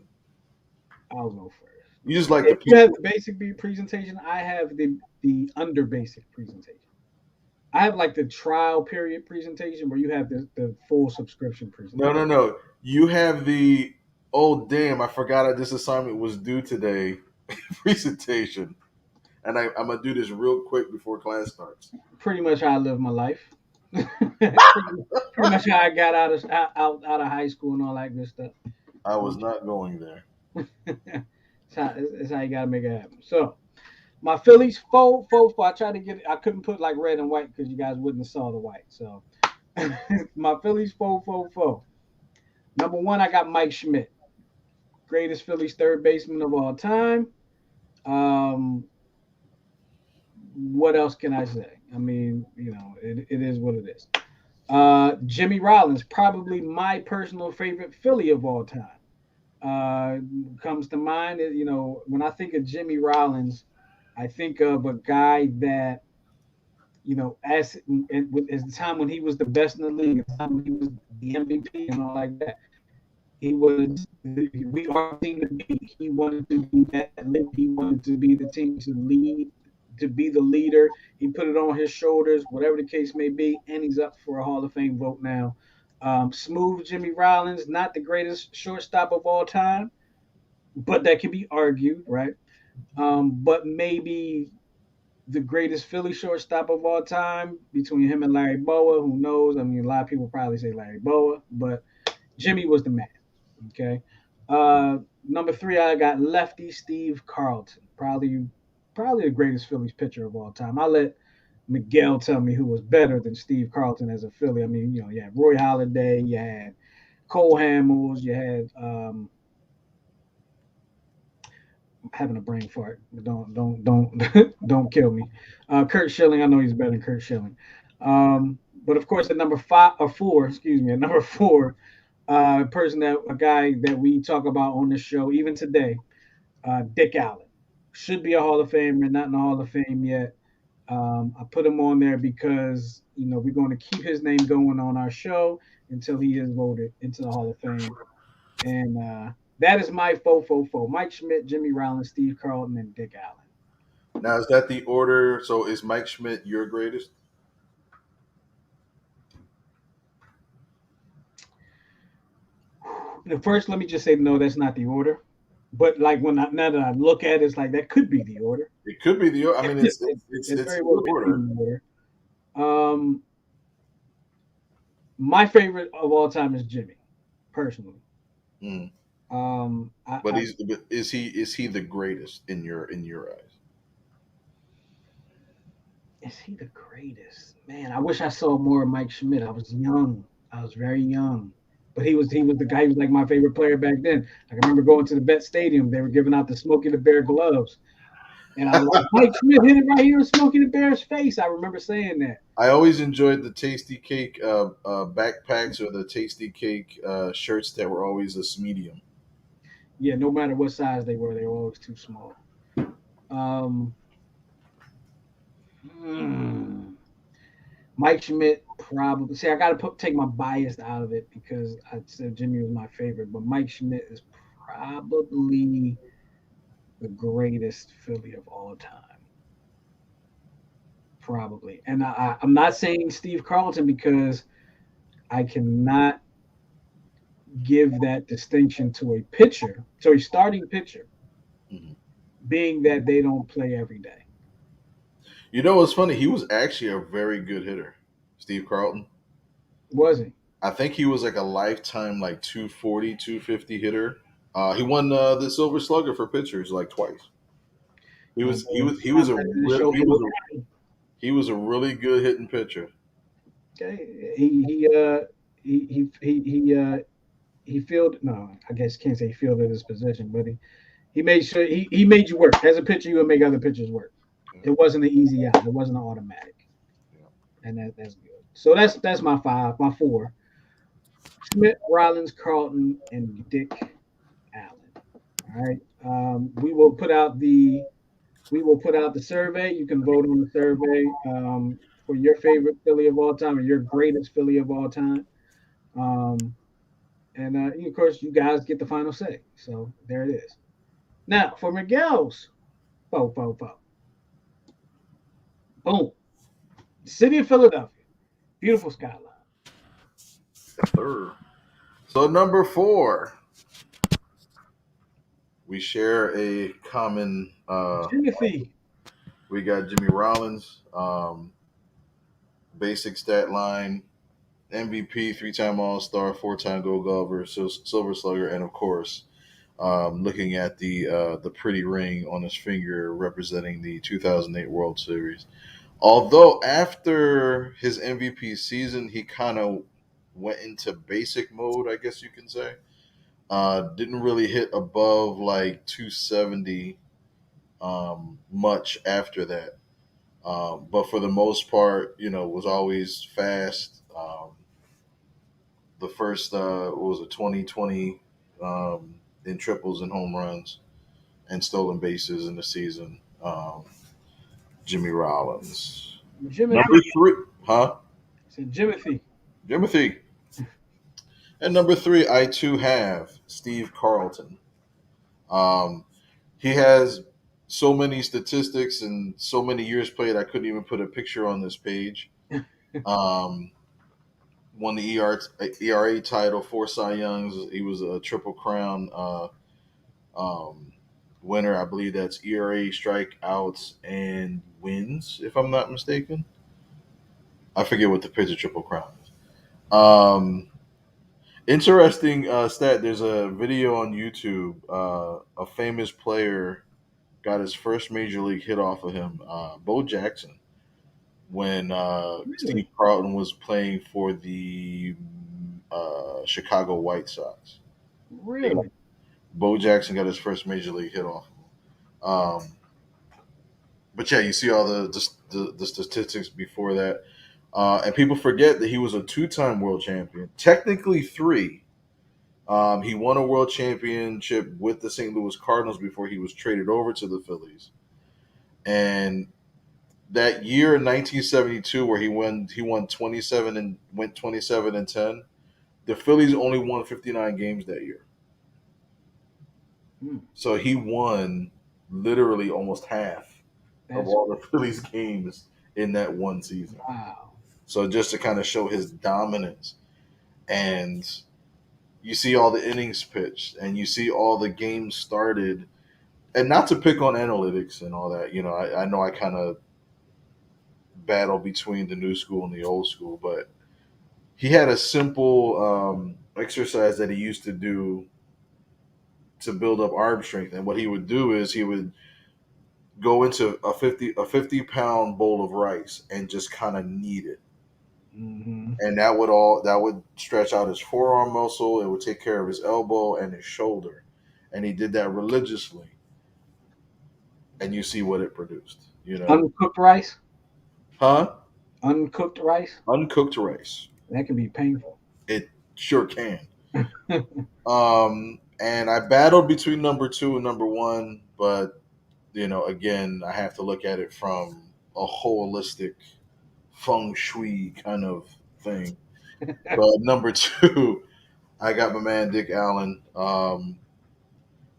I'll go first. You just like the If you have people. the basic presentation, I have the under basic presentation. I have like the trial period presentation where you have the full subscription No, no, presentation. no. You have the. Oh, damn! I forgot that this assignment was due today. Presentation, and I'm gonna do this real quick before class starts. Pretty much how I live my life. pretty much how I got out of high school and all that good stuff. I was not going there. It's how you gotta make it happen. So my Phillies four. I tried to get it. I couldn't put like red and white because you guys wouldn't have saw the white. So my Phillies four. Number one, I got Mike Schmidt, greatest Phillies third baseman of all time. Um, what else can I say? I mean, it is what it is. Jimmy Rollins, probably my personal favorite Philly of all time. Comes to mind, when I think of Jimmy Rollins, I think of a guy that, as the time when he was the best in the league, at the time when he was the MVP and all like that. He was we are the team to beat. He wanted to be that leader. He wanted to be the team to lead, to be the leader. He put it on his shoulders, whatever the case may be, and he's up for a Hall of Fame vote now. Smooth Jimmy Rollins, not the greatest shortstop of all time, but that can be argued, right? But maybe the greatest Philly shortstop of all time between him and Larry Bowa. Who knows? I mean, a lot of people probably say Larry Bowa, but Jimmy was the man. Okay. Number three, I got lefty Steve Carlton, probably the greatest Phillies pitcher of all time. I'll let Miguel tell me who was better than Steve Carlton as a Philly. I mean, you had Roy Halladay, you had Cole Hamels, you had having a brain fart. Don't don't kill me. Kurt Schilling, I know he's better than Kurt Schilling. But of course, at number five or four, excuse me, at number four, a guy that we talk about on this show even today, Dick Allen, should be a Hall of Famer, not in the Hall of Fame yet. I put him on there because we're going to keep his name going on our show until he is voted into the Hall of Fame, and that is my fo. Mike Schmidt, Jimmy Rollins, Steve Carlton, and Dick Allen. Now, is that the order? So, is Mike Schmidt your greatest? First, let me just say no, that's not the order. But like now that I look at it, it's like that could be the order. It could be the. I mean, It it's very well the could be order. the order. Um, my favorite of all time is Jimmy, personally. Mm. Um, I, But I, is he the greatest in your eyes? is he the greatest? Man, I wish I saw more of Mike Schmidt. I was young. I was very young. But he was the guy. He was like my favorite player back then. I can remember going to the Bet Stadium. They were giving out the Smokey the Bear gloves, and I was like, Mike Schmidt hit it right here in Smokey the Bear's face. I remember saying that. I always enjoyed the Tasty Cake backpacks or the Tasty Cake shirts that were always a medium. Yeah, no matter what size they were always too small. Um, hmm. Mike Schmidt probably. See, I got to take my bias out of it because I said Jimmy was my favorite, but Mike Schmidt is probably the greatest Philly of all time. Probably. And I'm not saying Steve Carlton because I cannot give that distinction to a pitcher, to a starting pitcher, Mhm. being that they don't play every day. You know what's funny? He was actually a very good hitter, Steve Carlton. Was he? I think he was like a lifetime like 240, 250 hitter. He won the Silver Slugger for pitchers like twice. He My was he boy, was he was a that didn't real show for what. he was a really good hitting pitcher. Okay, he filled. No, I guess can't say he fielded his position, but he made sure he made you work as a pitcher. You would make other pitchers work. Yeah, It wasn't an easy out. It wasn't an automatic, yeah. and that's good. So that's my five, my four: Schmidt, Rollins, Carlton, and Dick Allen. All right. We will put out the survey. You can vote on the survey for your favorite Philly of all time or your greatest Philly of all time. Um, and of course, you guys get the final say. So there it is. Now for Miguel's, fo fo fo. Boom. City of Philadelphia. Beautiful skyline. Third. So number four, we share a common. Timothy. We got Jimmy Rollins, basic stat line, MVP, three-time All-Star, four-time Gold Glover, Silver Slugger, and of course, looking at the pretty ring on his finger representing the 2008 World Series. Although after his MVP season, he kind of went into basic mode, I guess you can say. Didn't really hit above like 270 much after that. But for the most part, was always fast. The first, what was it, 2020 in triples and home runs and stolen bases in the season. Jimmy Rollins. Jimothy. Number three, huh? Said Jimothy. Jimothy. And number three, I too have Steve Carlton. Um, he has so many statistics and so many years played. I couldn't even put a picture on this page. Um, Won the ERA title, four Cy Youngs. He was a Triple Crown um, winner. I believe that's ERA, strikeouts, and wins, if I'm not mistaken. I forget what the pitcher Triple Crown is. Interesting stat. There's a video on YouTube. A famous player got his first major league hit off of him, Bo Jackson, when Steve Really? Carlton was playing for the Chicago White Sox. Really? Bo Jackson got his first major league hit off of him. But yeah, you see all the statistics before that. And people forget that he was a two-time world champion, technically three. He won a world championship with the St. Louis Cardinals before he was traded over to the Phillies. And that year in 1972, where he won 27 and went 27-10. The Phillies only won 59 games that year, Hmm. so he won literally almost half of That's all the Phillies games in that one season. wow. So just to kind of show his dominance, and you see all the innings pitched, and you see all the games started, and not to pick on analytics and all that. I know I kind of battle between the new school and the old school, but he had a simple exercise that he used to do to build up arm strength. And what he would do is he would go into a 50-pound bowl of rice and just kind of knead it. Hmm. And that would stretch out his forearm muscle. It would take care of his elbow and his shoulder. And he did that religiously. And you see what it produced, Uncooked rice. Huh? Uncooked rice. Uncooked rice. That can be painful. It sure can. And I battled between number two and number one, but again, I have to look at it from a holistic feng shui kind of thing. But number two, I got my man Dick Allen.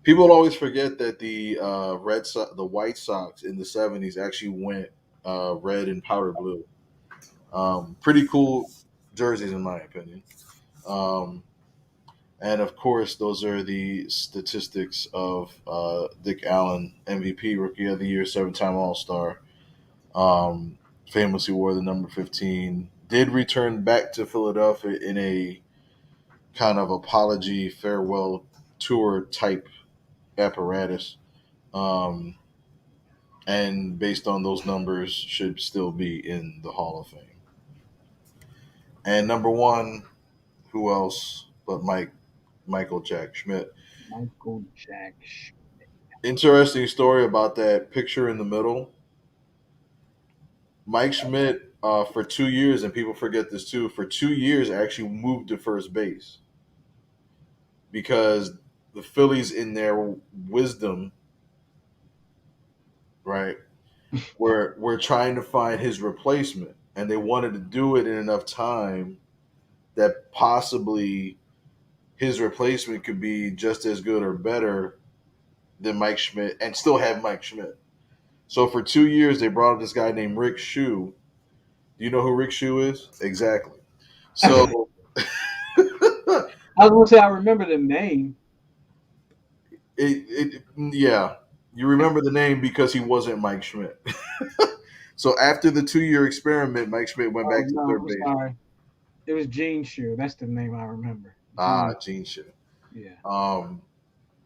People always forget that the White Sox in the '70s actually went red and powder blue. Pretty cool jerseys, in my opinion. Um, And of course, those are the statistics of Dick Allen, MVP, Rookie of the Year, seven-time All Star. Um, Famously wore the number 15. Did return back to Philadelphia in a kind of apology farewell tour type apparatus. Um, and based on those numbers, should still be in the Hall of Fame. And number one, who else but Michael Jack Schmidt? Michael Jack. Interesting story about that picture in the middle. Mike Schmidt, for 2 years, and people forget this too, for 2 years actually moved to first base because the Phillies, in their wisdom, right, were trying to find his replacement, and they wanted to do it in enough time that possibly his replacement could be just as good or better than Mike Schmidt and still have Mike Schmidt. So for 2 years, they brought up this guy named Rick Shue. Do you know who Rick Shue is? Exactly. So I was gonna say I remember the name. yeah, you remember the name because he wasn't Mike Schmidt. So after the 2 year experiment, Mike Schmidt went Oh back to no, third I'm base. sorry. It was Gene Shoe. That's the name I remember. Ah, Gene. Gene Shue. Yeah. Um,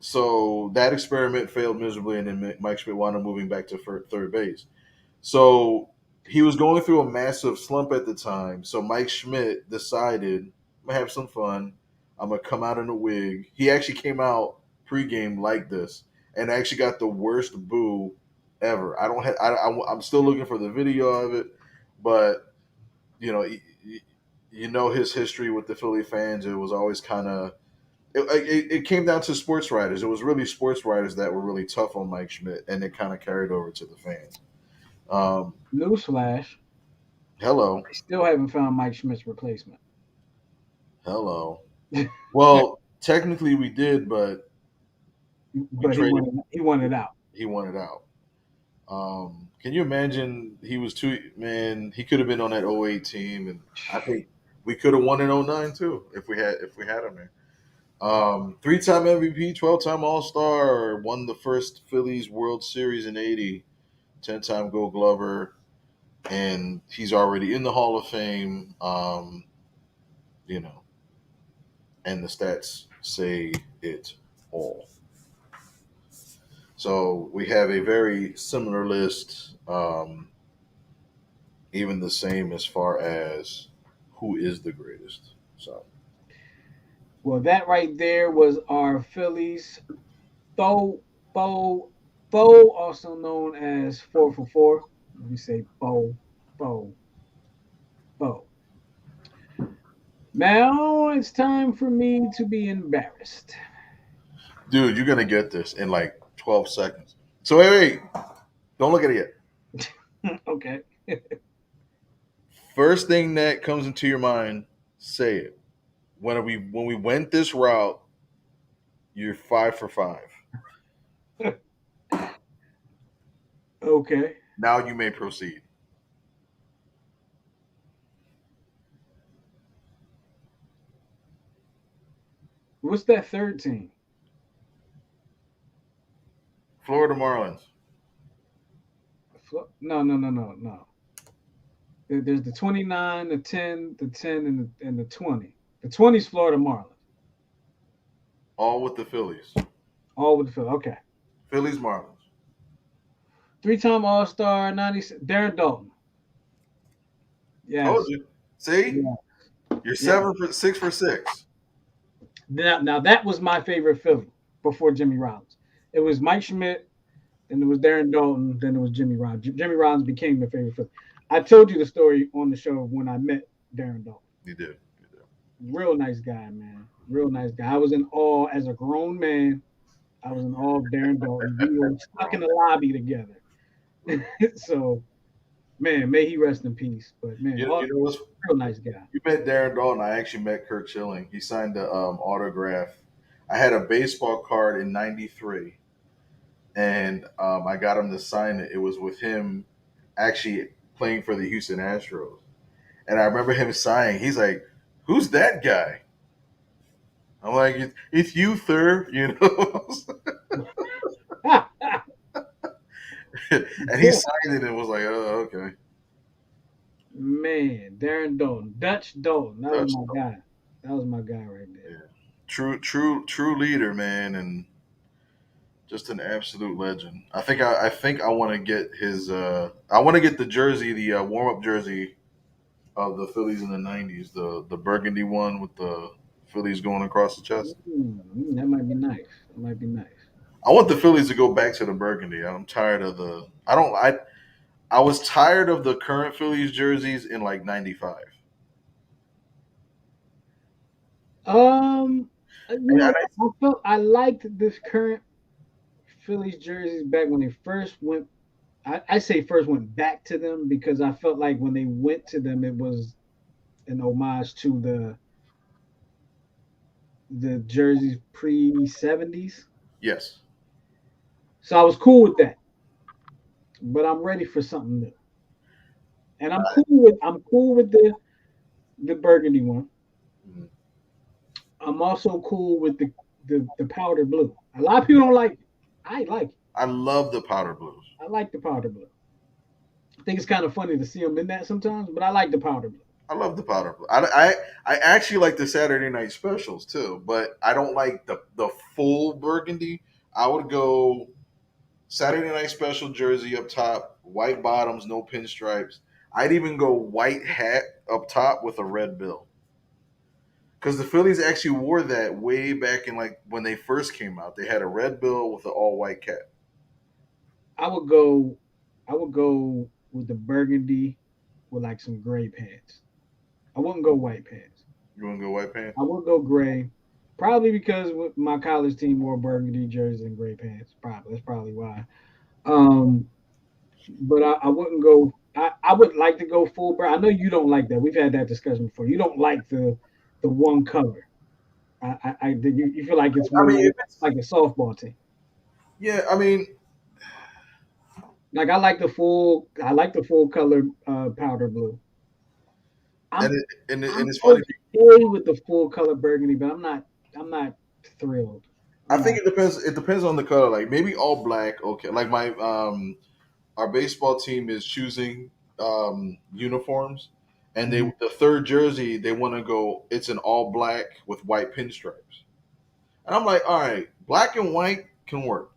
so that experiment failed miserably, and then Mike Schmidt wound up moving back to third base. So he was going through a massive slump at the time. So Mike Schmidt decided, I'm gonna have some fun. I'm gonna come out in a wig. He actually came out pregame like this, and actually got the worst boo ever. I don't have. I'm still looking for the video of it, but you know, you know his history with the Philly fans. It was always kind of. It came down to sports writers. It was really sports writers that were really tough on Mike Schmidt, and it kind of carried over to the fans. Um, Newsflash: Hello. they still haven't found Mike Schmidt's replacement. Hello. Well, technically we did, but we But he traded. wanted he wanted out. He wanted out. Can you imagine? He was too man. He could have been on that '08 team, and I think we could have won in '09 too if we had him there. 3-time MVP, 12-time All Star, won the first Phillies World Series in '80, 10-time Gold Glover, and he's already in the Hall of Fame. You know, and the stats say it all. So we have a very similar list, even the same as far as who is the greatest. So Well, that right there was our Phillies. Bo, Bo, also known as 4 for 4. We say Bo, Bo. Now it's time for me to be embarrassed. dude, you're gonna get this in like 12 seconds. So wait, don't look at it yet. Okay. First thing that comes into your mind, say it. When we went this route, you're 5 for 5. Okay. Now you may proceed. What's that third team? Florida Marlins. No, no, no, no, no. There's the 29, the 10, and the 20. The 20 is Florida Marlins. All with the Phillies. All with the Phillies. Okay. Phillies Marlins. 3-time All Star, 90. Darren Dalton. Told Yes. you. See? Yeah. You're Yeah. 6 for 6. Now that was my favorite Philly before Jimmy Rollins. It was Mike Schmidt, then it was Darren Dalton, then it was Jimmy Rollins. Jimmy Rollins became the favorite Philly. I told you the story on the show when I met Darren Dalton. You did. You did. Real nice guy, man. Real nice guy. I was in awe as a grown man. I was in awe of Darren Dalton. We were stuck in the lobby together. So, man, may he rest in peace. But man, You know what's real nice guy. You met Darren Dalton. I actually met Kurt Schilling. He signed the autograph. I had a baseball card in '93, and I got him to sign it. It was with him actually playing for the Houston Astros, and I remember him signing. He's like, "Who's that guy?" I'm like, "It's you, sir." You know. and he signed it and was like, "Oh, okay." Man, Darren Dalton, Dutch Dalton, that was That's my guy. That was my guy right there. yeah. True leader, man, and just an absolute legend. I think I want to get his. I want to get the jersey, the warm up jersey of the Phillies in the '90s, the burgundy one with the Phillies going across the chest. That might be nice. That might be nice. I want the Phillies to go back to the burgundy. I'm tired of the. I don't. I was tired of the current Phillies jerseys in like '95. Um, And I, I felt I liked this current Phillies jerseys back when they first went. I say first went back to them because I felt like when they went to them, it was an homage to the jerseys pre-70s. yes, So I was cool with that. But I'm ready for something new. And I'm cool with the burgundy one. Mhm. I'm also cool with the powder blue. A lot of people don't like it. I like it. I love the powder blues. I like the powder blue. I think it's kind of funny to see them in that sometimes, but I like the powder blue. I love the powder blue. I actually like the Saturday night specials too, but I don't like the full burgundy. I would go Saturday night special jersey up top, white bottoms, no pinstripes. I'd even go white hat up top with a red bill. Because the Phillies actually wore that way back in like when they first came out. They had a red bill with an all white cap. I would go I would go with the burgundy with like some gray pants. I wouldn't go white pants. You want to go white pants? I would go gray. Probably because my college team wore burgundy jerseys and gray pants. Probably that's probably why. Um, but I wouldn't go. I would like to go full brown. I know you don't like that. We've had that discussion before. You don't like the one color. You feel like it's I more mean, like a softball team. yeah. I mean, Like I like the full color powder blue. and I'm and I'm it's funny. okay with the full color burgundy, but I'm not thrilled. I I'm think not. it depends. It depends on the color. Like maybe all black. Okay. Like my our baseball team is choosing uniforms, and they Mhm. the third jersey they want to go. It's an all black with white pinstripes, and I'm like, all right, black and white can work.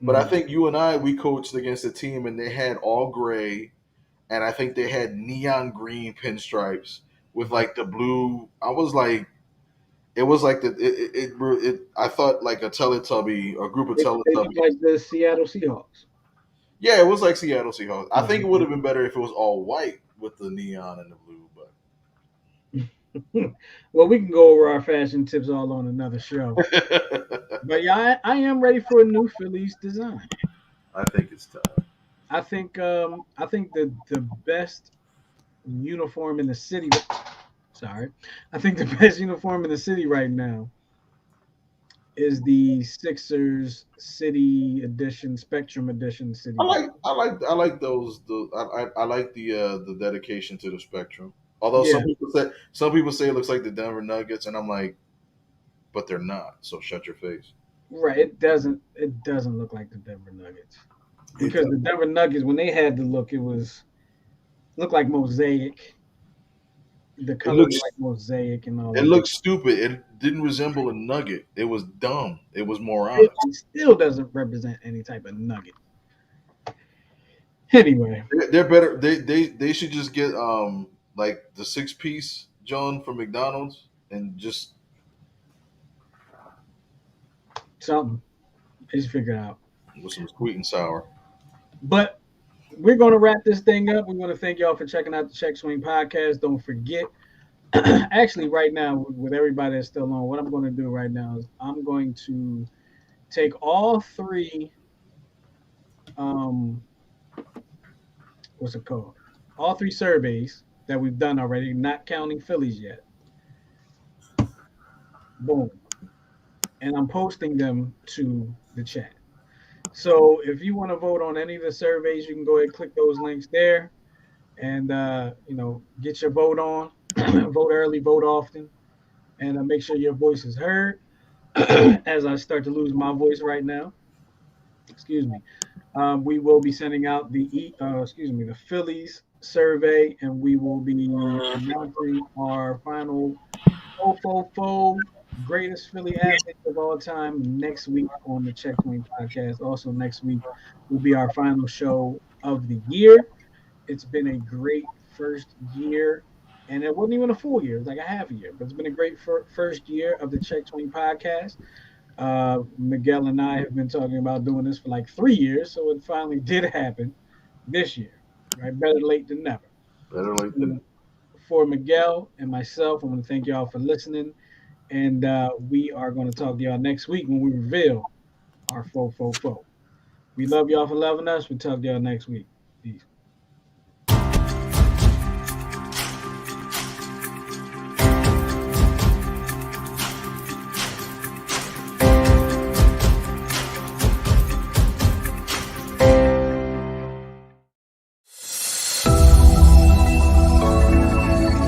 But I Mhm. think you and I we coached against a team, and they had all gray, and I think they had neon green pinstripes with like the blue. I was like. It was like I thought like a Teletubby, a group of They look Teletubbies. like the Seattle Seahawks. Yeah, it was like Seattle Seahawks. I think it would Mhm. have been better if it was all white with the neon and the blue, Well, we can go over our fashion tips all on another show. but But yeah, I am ready for a new Phillies design. I think it's time. I think the best uniform in the city. Sorry, I think the best uniform in the city right now is the Sixers City Edition, Spectrum Edition City Blue. I like those. I like the dedication to the spectrum. Although Yeah, some people say it looks like the Denver Nuggets, and I'm like, but they're not. So shut your face. right. It doesn't look like the Denver Nuggets It because does. the Denver Nuggets when they had the look, it was looked like mosaic. The It colors looks were like mosaic and all it that. looks stupid. It didn't resemble a nugget. It was dumb. It was moronic. It still doesn't represent any type of nugget. Anyway, They're better. They should just get like the 6 piece John from McDonald's and just something is figured out. with some sweet and sour. But we're going to wrap this thing up. We want to thank y'all for checking out the Check Swing podcast. Don't forget, actually, right now, with everybody that's still on, what I'm going to do right now is I'm going to take all three, um, what's it called? All three surveys that we've done already, not counting Phillies yet. Boom. And I'm posting them to the chat. So if you want to vote on any of the surveys, you can go ahead and click those links there and get your vote on. Vote early, vote often, and make sure your voice is heard. As I start to lose my voice right now, excuse me. We will be sending out the Phillies survey, and we will be announcing our final fo greatest Philly athletes of all time next week on the Check Point podcast. Also, next week will be our final show of the year. It's been a great first year, and it wasn't even a full year; it was like a half a year. But it's been a great first year of the Check Point podcast. Miguel and I have been talking about doing this for like 3 years, so it finally did happen this year. Right, better late than never. Better late than For Miguel and myself, I want to thank y'all for listening, and we are going to talk to y'all next week when we reveal our fo. We love y'all for loving us. We'll talk to y'all next week. Peace.